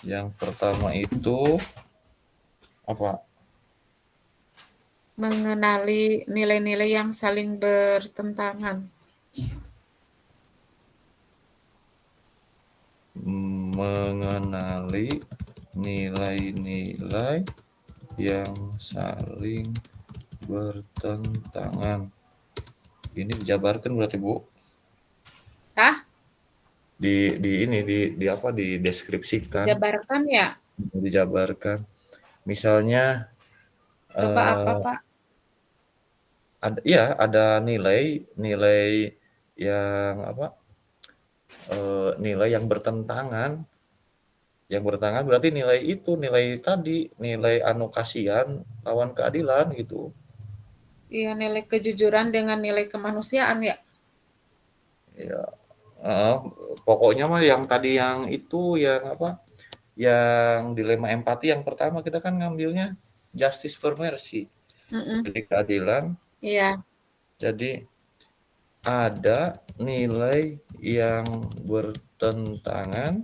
Yang pertama itu apa? Mengenali nilai-nilai yang saling bertentangan. Mengenali nilai-nilai yang saling bertentangan. Ini dijabarkan berarti, Bu? Hah? Di ini di apa dideskripsikan, Jabarkan ya? dijabarkan. Misalnya Coba apa, eh, Pak? ada nilai yang apa? Nilai yang bertentangan. Yang bertentangan berarti nilai tadi, nilai anu kasihan lawan keadilan gitu. Iya, nilai kejujuran dengan nilai kemanusiaan ya? Ya, pokoknya mah yang tadi yang itu yang apa? Yang dilema empati yang pertama kita kan ngambilnya justice for mercy. Mm-mm. Jadi keadilan. Iya, Jadi ada nilai yang bertentangan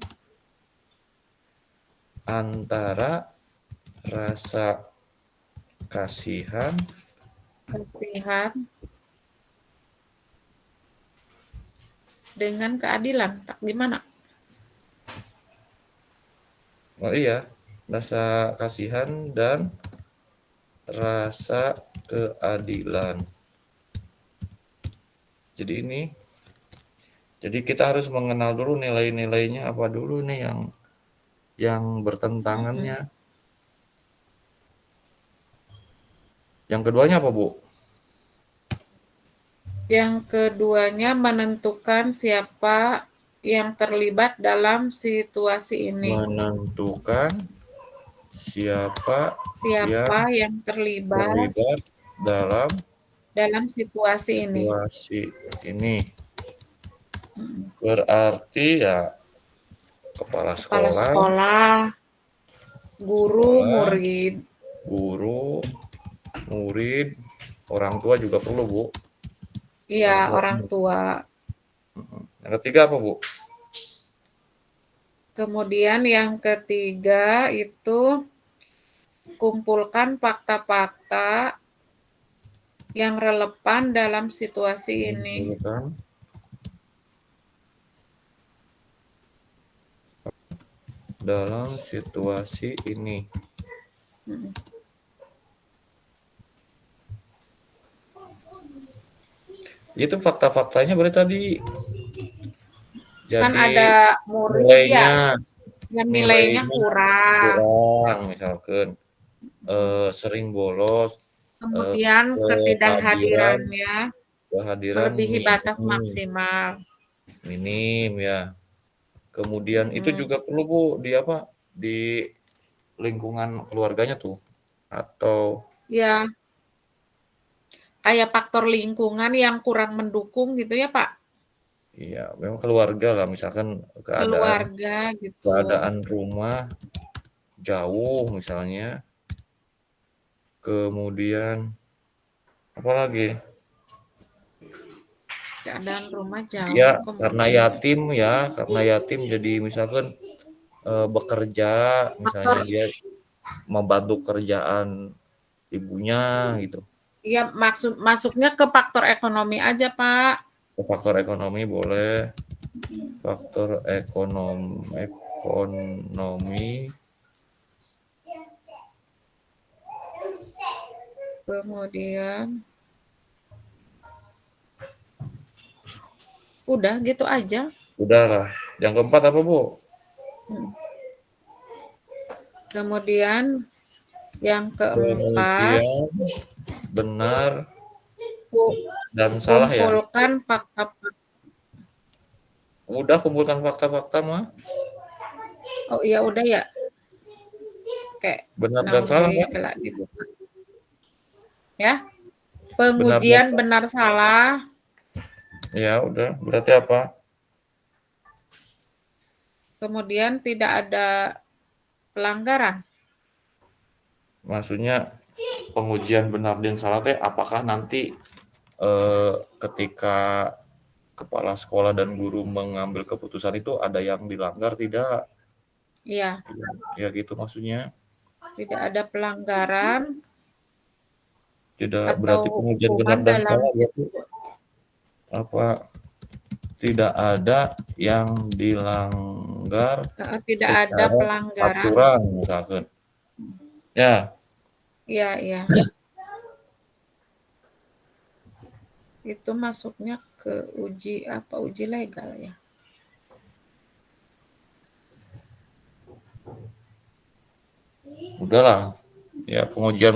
antara rasa kasihan kasihan dengan keadilan. Tak gimana? oh iya, rasa kasihan dan rasa keadilan. Jadi kita harus mengenal dulu nilai-nilainya apa dulu nih yang bertentangannya. Yang keduanya apa, Bu? Yang keduanya menentukan siapa yang terlibat dalam situasi ini. Menentukan siapa yang Yang terlibat terlibat dalam situasi ini. situasi ini. Berarti ya kepala Kepala sekolah, sekolah, guru, murid. guru, murid, orang tua juga perlu, Bu. Iya, orang tua. Yang ketiga apa, Bu? Kemudian yang ketiga itu kumpulkan fakta-fakta yang relevan dalam situasi ini. Kumpulkan dalam situasi ini. Itu fakta-faktanya berarti tadi. Jadi Kan ada murid nilainya, yang nilainya kurang. misalkan sering bolos, Kemudian kehadiran ketidakhadirannya kehadiran melebihi batas minim, maksimal. minim ya. Kemudian itu juga perlu Bu di lingkungan keluarganya tuh atau Ya, kayak faktor lingkungan yang kurang mendukung gitu ya Pak, iya memang keluarga lah misalkan keluarga gitu. keadaan rumah jauh misalnya, kemudian apa lagi? Keadaan rumah jauh, Dia kemudian karena yatim jadi misalkan bekerja, misalnya faktor dia membantu kerjaan ibunya gitu. ya masuknya ke faktor ekonomi aja Pak. Faktor ekonomi boleh, faktor ekonomi Kemudian udah gitu aja. udahlah. Yang keempat apa Bu? Kemudian yang keempat, Kemudian benar dan salah ya. kumpulkan fakta. Udah kumpulkan fakta-fakta mah. Oh iya udah ya. Kayak Benar dan naon salah we kan? kelak dibuka. Ya, Benar dan pengujian salah. benar salah. Ya udah, berarti apa? Kemudian tidak ada pelanggaran. Maksudnya pengujian benar dan salah teh apakah nanti ketika kepala sekolah dan guru mengambil keputusan itu ada yang dilanggar tidak? Iya, Ya gitu maksudnya. tidak ada pelanggaran Tidak atau berarti pengujian benar hukuman dan dalam salah berarti situ. apa tidak ada yang dilanggar Tidak ada secara pelanggaran. aturan misalkan. Ya, Iya, iya. Itu masuknya ke uji legal ya. udahlah. Ya pengujian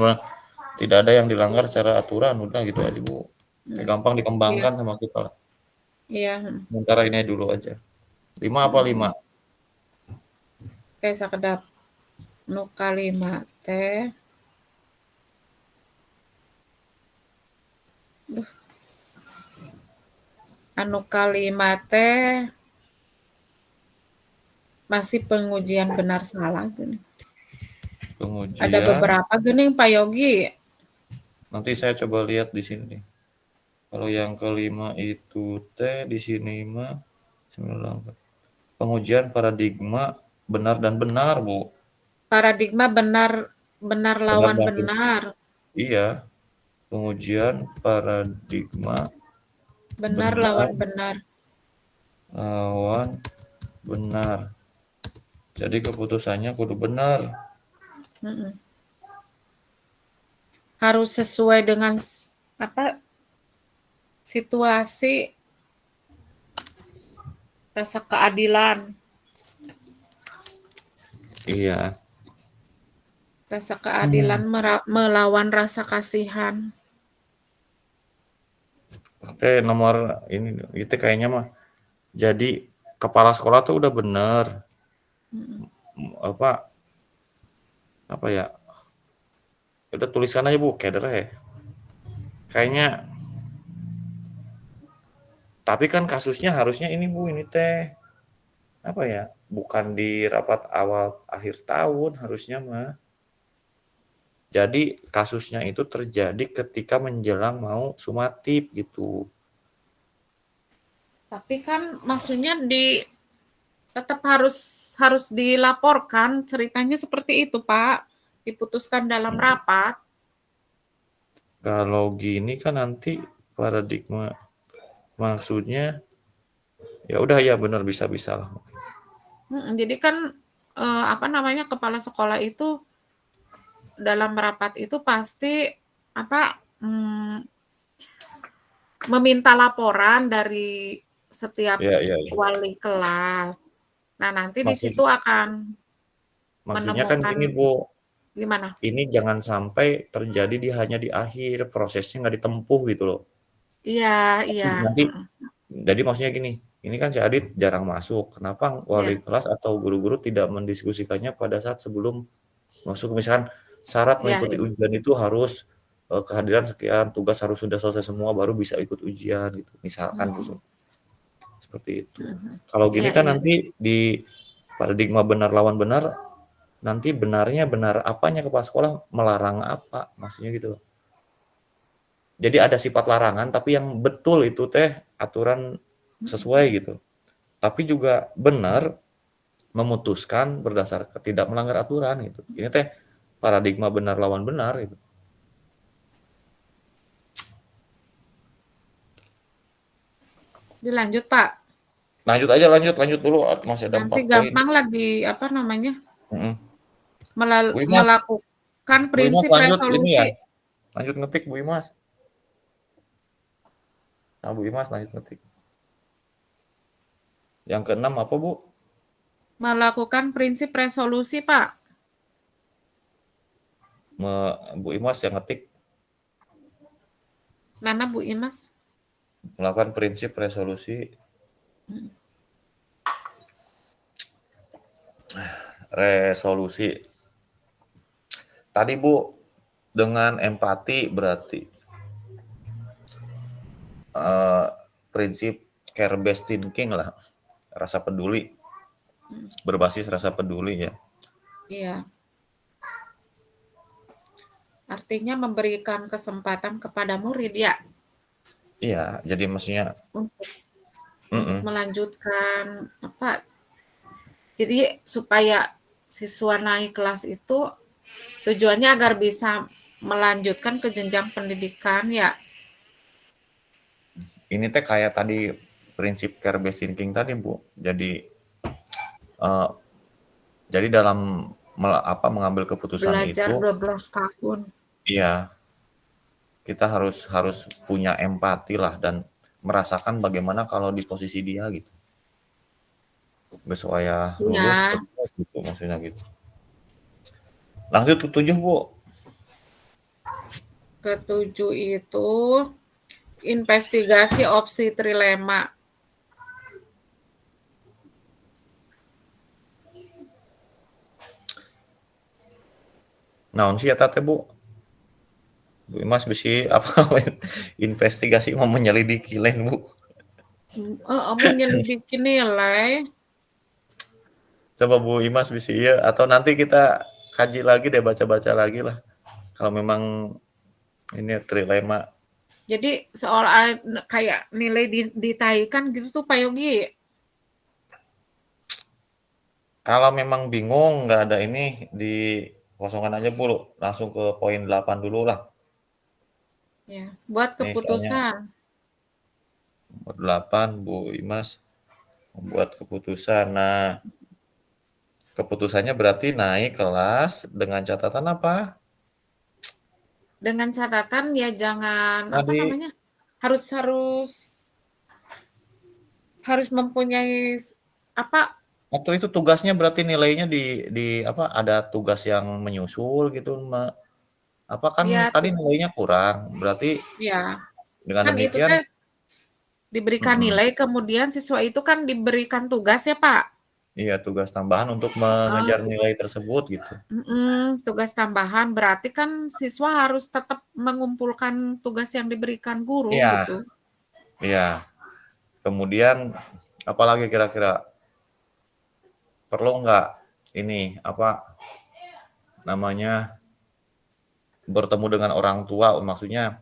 tidak ada yang dilanggar secara aturan, udah gitu aja Bu. Kayak gampang Iya, dikembangkan sama kita lah. iya. Sementara ini dulu aja. 5 apa 5? Kayak sakedap nu kalima teh. Anu kalima teh masih pengujian benar salah gini. Ada Pengujian. beberapa geuning Pak Yogi. Nanti saya coba lihat di sini nih. Kalau yang kelima itu teh di sini mah pengujian paradigma benar dan benar, Bu. Paradigma benar Benar lawan maksud benar. iya, pengujian paradigma Benar benar lawan benar. lawan benar. Jadi keputusannya kudu benar. Mm-mm. Harus sesuai dengan situasi rasa keadilan. Iya. Rasa keadilan melawan rasa kasihan. Oke, nomor ini itu kayaknya mah. Jadi kepala sekolah tuh udah bener. Apa ya? Udah tuliskan aja Bu, keder ya. Kayaknya tapi kan kasusnya harusnya ini Bu, ini teh apa ya? Bukan di rapat awal akhir tahun harusnya mah. Jadi kasusnya itu terjadi ketika menjelang mau sumatip gitu. Tapi kan maksudnya tetap harus dilaporkan ceritanya seperti itu, Pak. Diputuskan dalam rapat. Kalau gini kan nanti paradigma maksudnya ya udah ya benar bisa-bisa lah. Jadi kan kepala sekolah itu dalam rapat itu pasti meminta laporan dari setiap Ya. wali kelas. Nah, nanti di Maksud, situ akan maksudnya kan menemukan gini Bu, gimana? ini jangan sampai terjadi hanya di akhir prosesnya nggak ditempuh gitu loh. Iya. Nanti jadi maksudnya gini, ini kan si Adit jarang masuk, kenapa wali Iya, kelas atau guru-guru tidak mendiskusikannya pada saat sebelum masuk? Misalkan syarat iya, mengikuti iya. ujian itu harus kehadiran sekian, tugas harus sudah selesai semua baru bisa ikut ujian gitu, misalkan gitu. Mhm, Seperti itu. mhm. Kalau gini Iya, kan iya. nanti di paradigma benar lawan benar, nanti benarnya benar apanya kepala sekolah melarang apa, maksudnya gitu loh. Jadi ada sifat larangan tapi yang betul itu teh aturan sesuai gitu. Tapi juga benar memutuskan berdasarkan tidak melanggar aturan gitu. Ini teh paradigma benar lawan benar gitu. Dilanjut, Pak. Lanjut dulu masih ada Nanti 4 poin. gampang lah di apa namanya? Mm-mm. Bu Imas, Melakukan Bu Imas prinsip lanjut ini ya. resolusi. Lanjut ngetik Bu Imas. Nah, Bu Imas lanjut ngetik. Yang keenam apa, Bu? Melakukan prinsip resolusi, Pak. Bu Imas yang ngetik Mana Bu Imas? melakukan prinsip resolusi resolusi. Tadi Bu dengan empati berarti prinsip care based thinking lah, rasa peduli, berbasis rasa peduli ya. Iya. Artinya memberikan kesempatan kepada murid ya Iya, jadi maksudnya untuk mm-mm. melanjutkan apa? Jadi supaya siswa naik kelas itu tujuannya agar bisa melanjutkan ke jenjang pendidikan ya. Ini teh kayak tadi prinsip care based thinking tadi Bu. Jadi dalam mengambil keputusan Belajar itu, 12 tahun. iya kita harus harus punya empati lah dan merasakan bagaimana kalau di posisi dia gitu. Supaya lulus Ya, sukses gitu maksudnya gitu. Lanjut ke 7 Bu. ketujuh itu investigasi opsi trilema. Naon sih eta teh Bu? Bu Mas bisa apa investigasi mau menyelidiki lain Bu. Menyelidiki nilai. Coba Bu Imas bisa iya atau nanti kita kaji lagi deh baca-baca lagi lah. Kalau memang ini trilema. Jadi seolah kayak nilai ditaikan gitu tuh Pak Yogi. Kalau memang bingung nggak ada ini di kosongan aja Bu, langsung ke poin 8 dulu lah. Ya, buat Misalnya keputusan. 8 Bu Imas membuat keputusan. Nah, keputusannya berarti naik kelas dengan catatan apa? Dengan catatan ya jangan apa Tadi namanya? Harus harus harus mempunyai apa? atau itu tugasnya berarti nilainya di apa ada tugas yang menyusul gitu apa kan Ya, tadi nilainya kurang. Berarti ya. dengan Kan itu demikian teh diberikan nilai kemudian siswa itu kan diberikan tugas ya, Pak. iya tugas tambahan untuk mengejar Heeh, nilai tersebut gitu. tugas tambahan berarti kan siswa harus tetap mengumpulkan tugas yang diberikan guru Iya, gitu. iya. Kemudian apalagi kira-kira perlu nggak ini apa namanya bertemu dengan orang tua maksudnya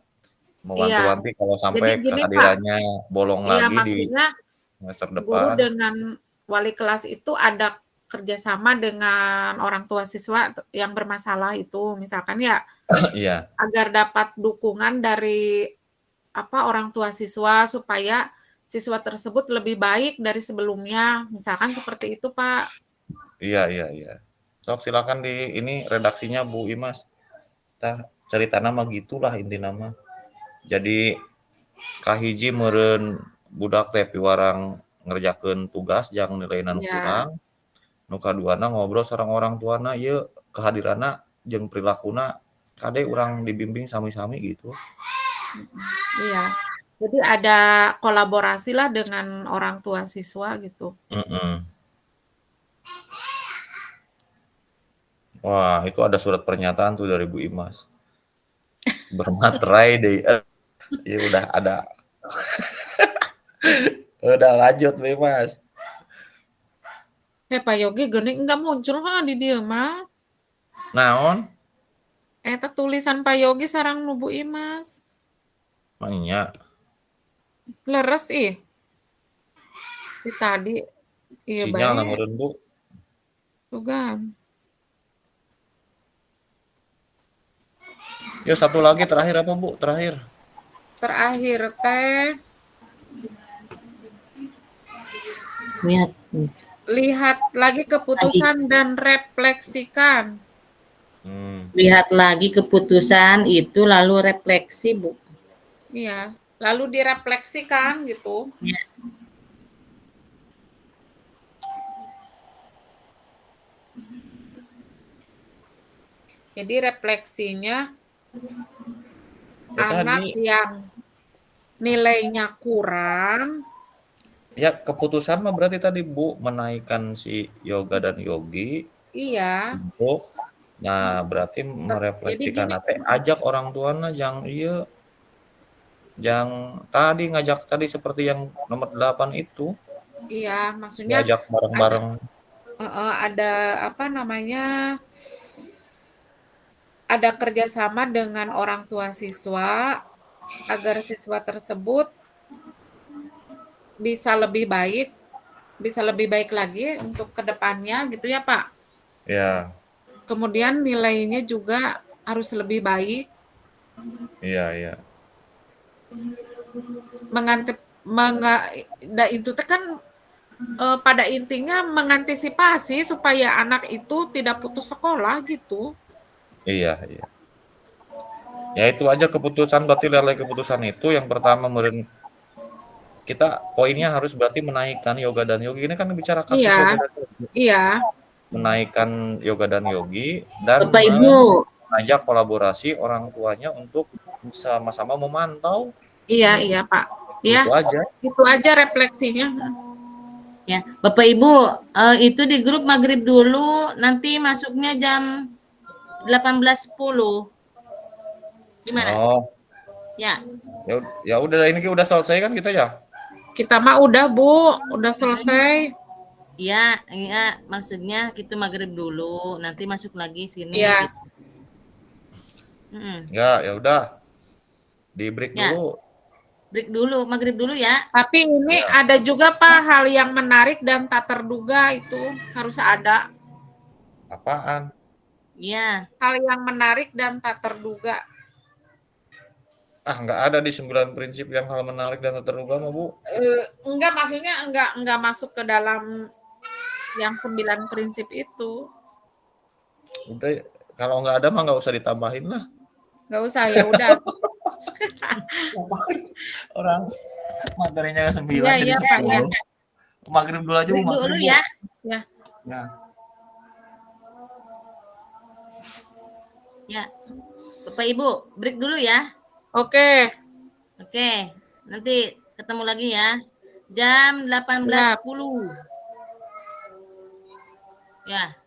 Iya. mewanti-wanti kalau Jadi sampai gini, Pak. kehadirannya bolong Iya, lagi di maksudnya semester guru depan. dengan wali kelas itu ada kerjasama dengan orang tua siswa yang bermasalah itu, misalkan ya, Iya, agar dapat dukungan dari apa orang tua siswa supaya siswa tersebut lebih baik dari sebelumnya, misalkan seperti itu, Pak. iya, iya, iya. Sok silakan di ini redaksinya Bu Imas. Tah cerita nama gitulah inti nama. Jadi kahiji meureun budak teh piwarang ngerjakeun tugas jang nilainan Ya, kurang. Nu kaduana ngobrol sareng orang tuana ieu kehadiranna jeung prilakuna kade urang dibimbing sami-sami gitu. iya. Jadi ada kolaborasi lah dengan orang tua siswa gitu. Mm-mm. Wah, itu ada surat pernyataan tuh dari Bu Imas. Bermaterai deh. Ya udah ada. Udah lanjut Bu Imas. Pak Yogi geuning enggak muncul di dieu mah. Naon? Eta tulisan Pak Yogi sareng nu Bu Imas. Mangnya. Leres ih. Si tadi ieu Sinyal bae meureun Bu. tugan. Yo satu lagi terakhir apa Bu? Terakhir. Terakhir teh Lihat lihat lagi lagi, keputusan dan refleksikan. lihat lagi keputusan itu lalu refleksi, Bu. Iya, lalu direfleksikan gitu. Ya. Jadi refleksinya Ya anak tadi. yang nilainya kurang, Ya keputusan mah berarti tadi Bu menaikkan si Yoga dan Yogi iya. untuk, nah berarti Jadi merefleksikan gini, teh ajak orang tuana jang iya, jang tadi ngajak tadi seperti yang nomor 8 itu, iya, maksudnya diajak ada bareng-bareng. ada apa namanya, ada kerjasama dengan orang tua siswa agar siswa tersebut bisa lebih baik, bisa lebih baik lagi untuk kedepannya gitu ya Pak. Ya, Kemudian nilainya juga harus lebih baik, iya, iya. mengantip, itu kan pada intinya mengantisipasi supaya anak itu tidak putus sekolah gitu. Iya, iya. Ya itu aja keputusan berarti lele keputusan itu yang pertama meureun kita poinnya harus berarti menaikkan Yoga dan Yogi ini kan bicara kasus Iya, Yoga dan Yogi. iya, Menaikkan Yoga dan Yogi dan Bapak Ibu, mengajak kolaborasi orang tuanya untuk sama-sama memantau. iya, iya Pak. Ya, Itu aja. itu aja refleksinya. ya. Bapak Ibu, itu di grup maghrib dulu, nanti masuknya jam 18.10. Gimana? Oh, Ya. ya ya udah ini udah selesai kan kita ya? Kita mah udah Bu, udah selesai. Iya, iya, maksudnya kita maghrib dulu, nanti masuk lagi sini Iya, gitu. Mm-mm. Ya, ya udah. Di break Ya, dulu. break dulu, maghrib dulu ya. tapi ini Ya, ada juga Pak hal yang menarik dan tak terduga itu harus ada. apaan? Iya, Hal yang menarik dan tak terduga. Ah, nggak ada di 9 prinsip yang hal menarik dan tak terduga mah, Bu. Enggak, maksudnya enggak masuk ke dalam yang 9 prinsip itu. Udah, kalau nggak ada mah nggak usah ditambahin lah. Enggak usah, ya udah. Orang materinya Iya, 9 jadi iya Pak ya. 10. Maghrib dulu aja, Bu, break maghrib, dulu Bu. ya. Ya. Ya. Ya, Bapak Ibu, break dulu ya. Oke. Oke, nanti ketemu lagi ya. Jam Siap. 18.10. Ya.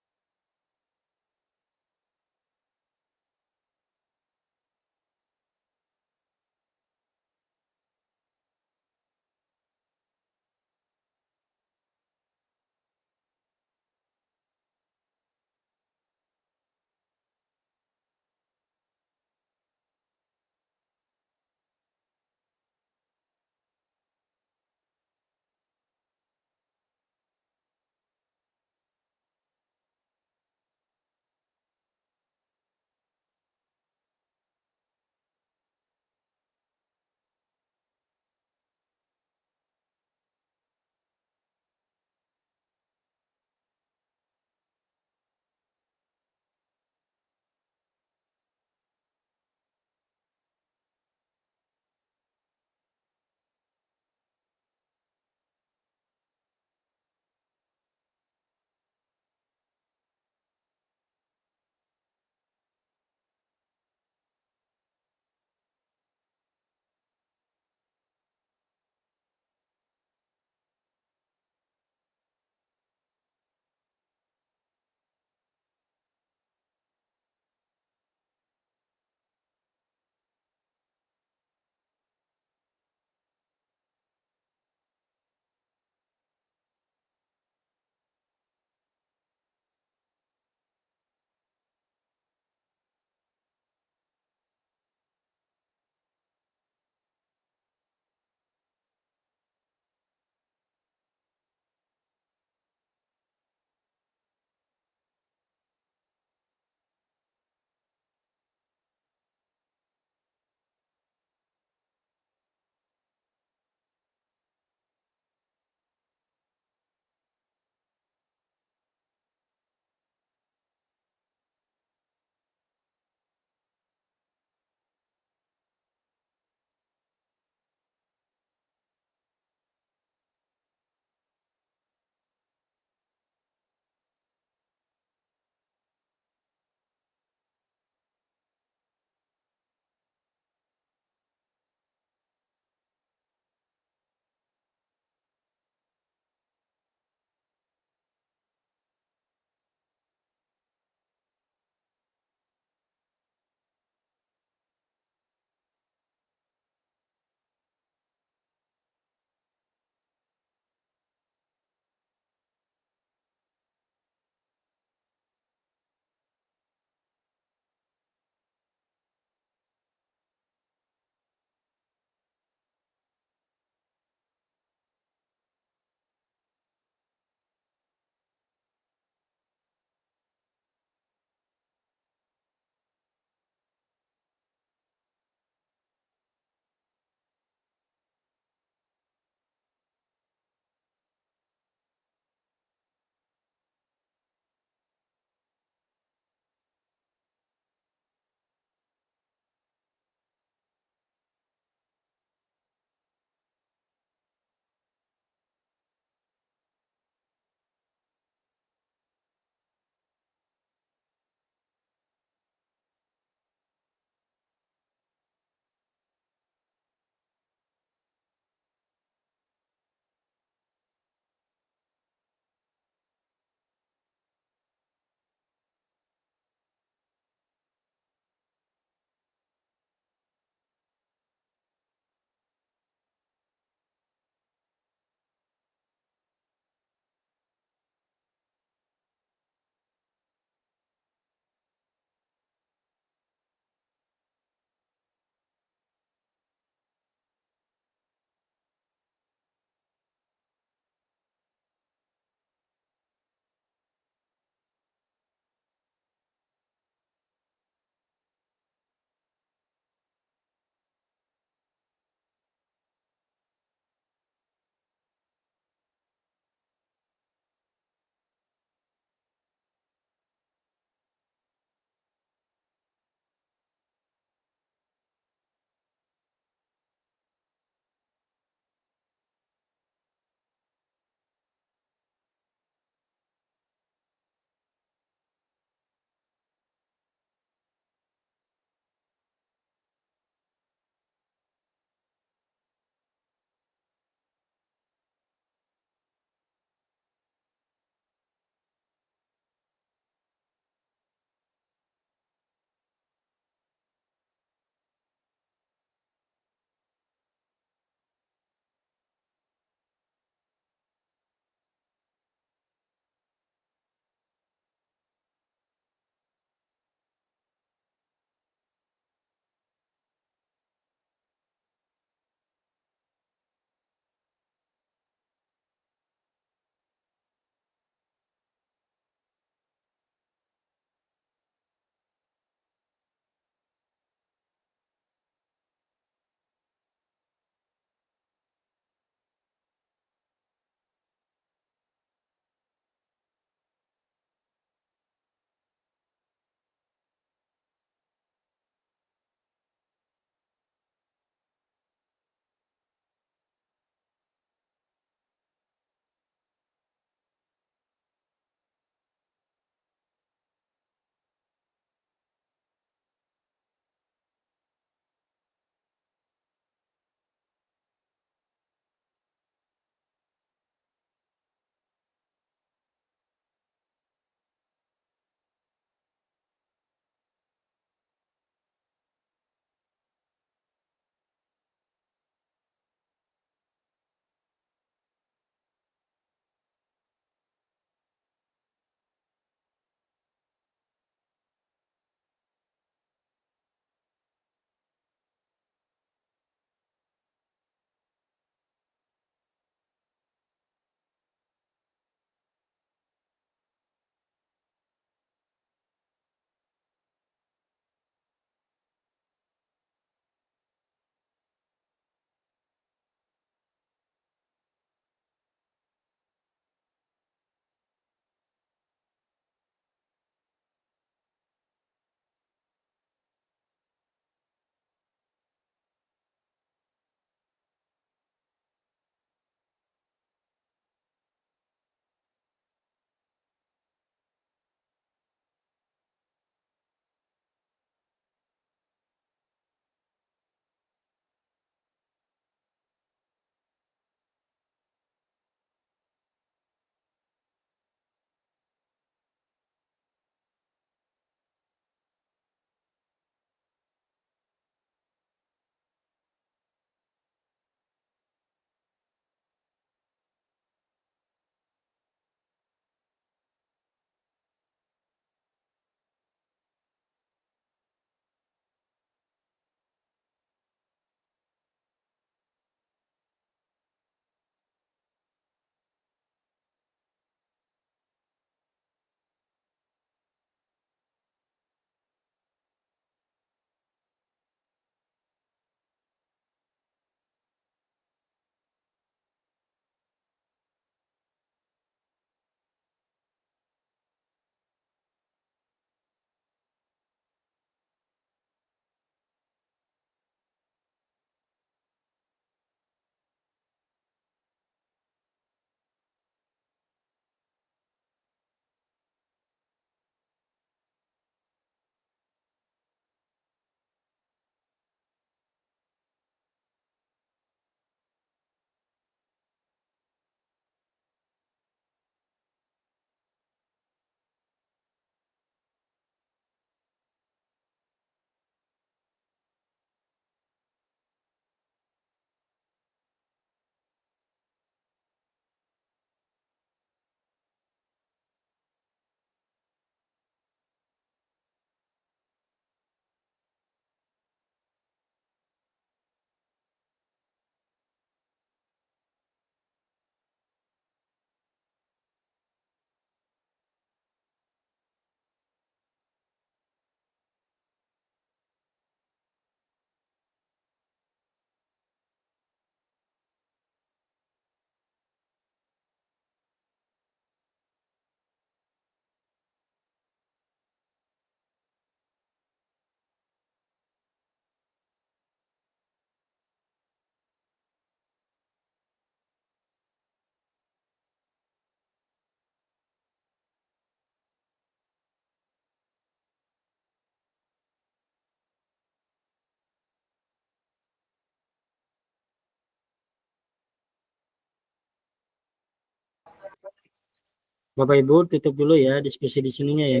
Bapak Ibu tutup dulu ya diskusi di sininya ya.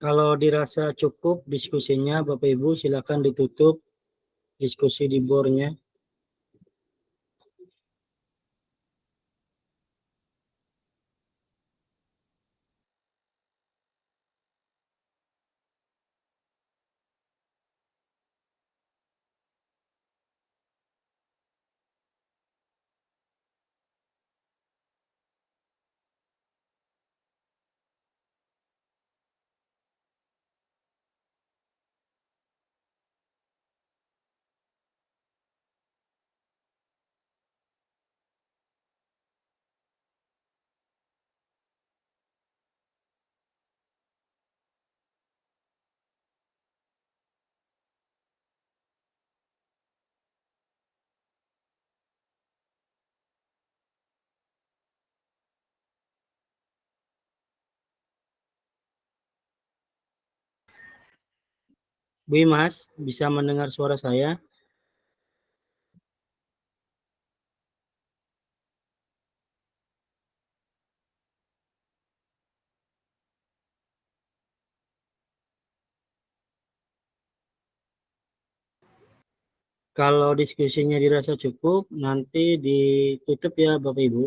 Kalau dirasa cukup diskusinya, Bapak Ibu silakan ditutup diskusi di bornya. Bu Imas, bisa mendengar suara saya? Kalau diskusinya dirasa cukup, nanti ditutup ya Bapak Ibu.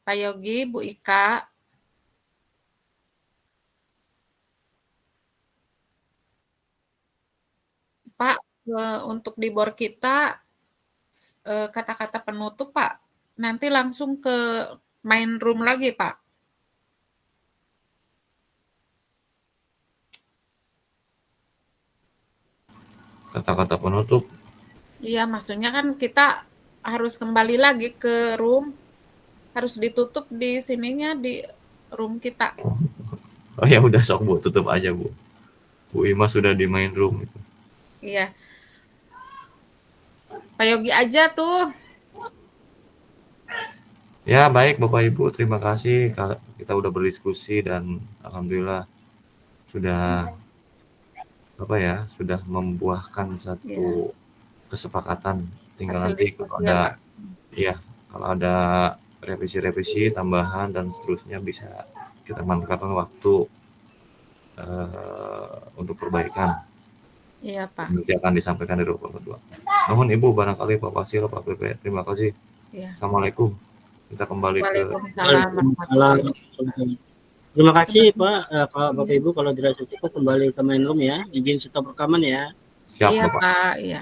Pak Yogi, Bu Ika. Pak, untuk di bor kita kata-kata penutup, Pak. Nanti langsung ke main room lagi, Pak. Kata-kata penutup. Iya, maksudnya kan kita harus kembali lagi ke room. Harus ditutup di sininya di room kita. Oh ya udah sok Bu, tutup aja Bu. Bu Ima sudah di main room itu. Iya. Pak Yogi aja tuh. Ya baik Bapak Ibu, terima kasih kita udah berdiskusi dan alhamdulillah sudah sudah membuahkan satu kesepakatan. Tinggal Hasil nanti kalau diskusi ya, ada Pak. kalau ada revisi-revisi, tambahan dan seterusnya bisa kita manfaatkan waktu untuk perbaikan. Iya, Pak. Nanti akan disampaikan di rapat kedua. Namun Ibu barangkali Pak Fasil, Pak PP, terima kasih. Iya. Assalamualaikum. Kita kembali ke Waalaikumsalam warahmatullahi wabarakatuh. Terima kasih Pak, Bapak Ibu kalau dirasa cukup kembali ke main room ya. Izin stop rekaman ya. siap Iya, Bapak. Pak. Iya.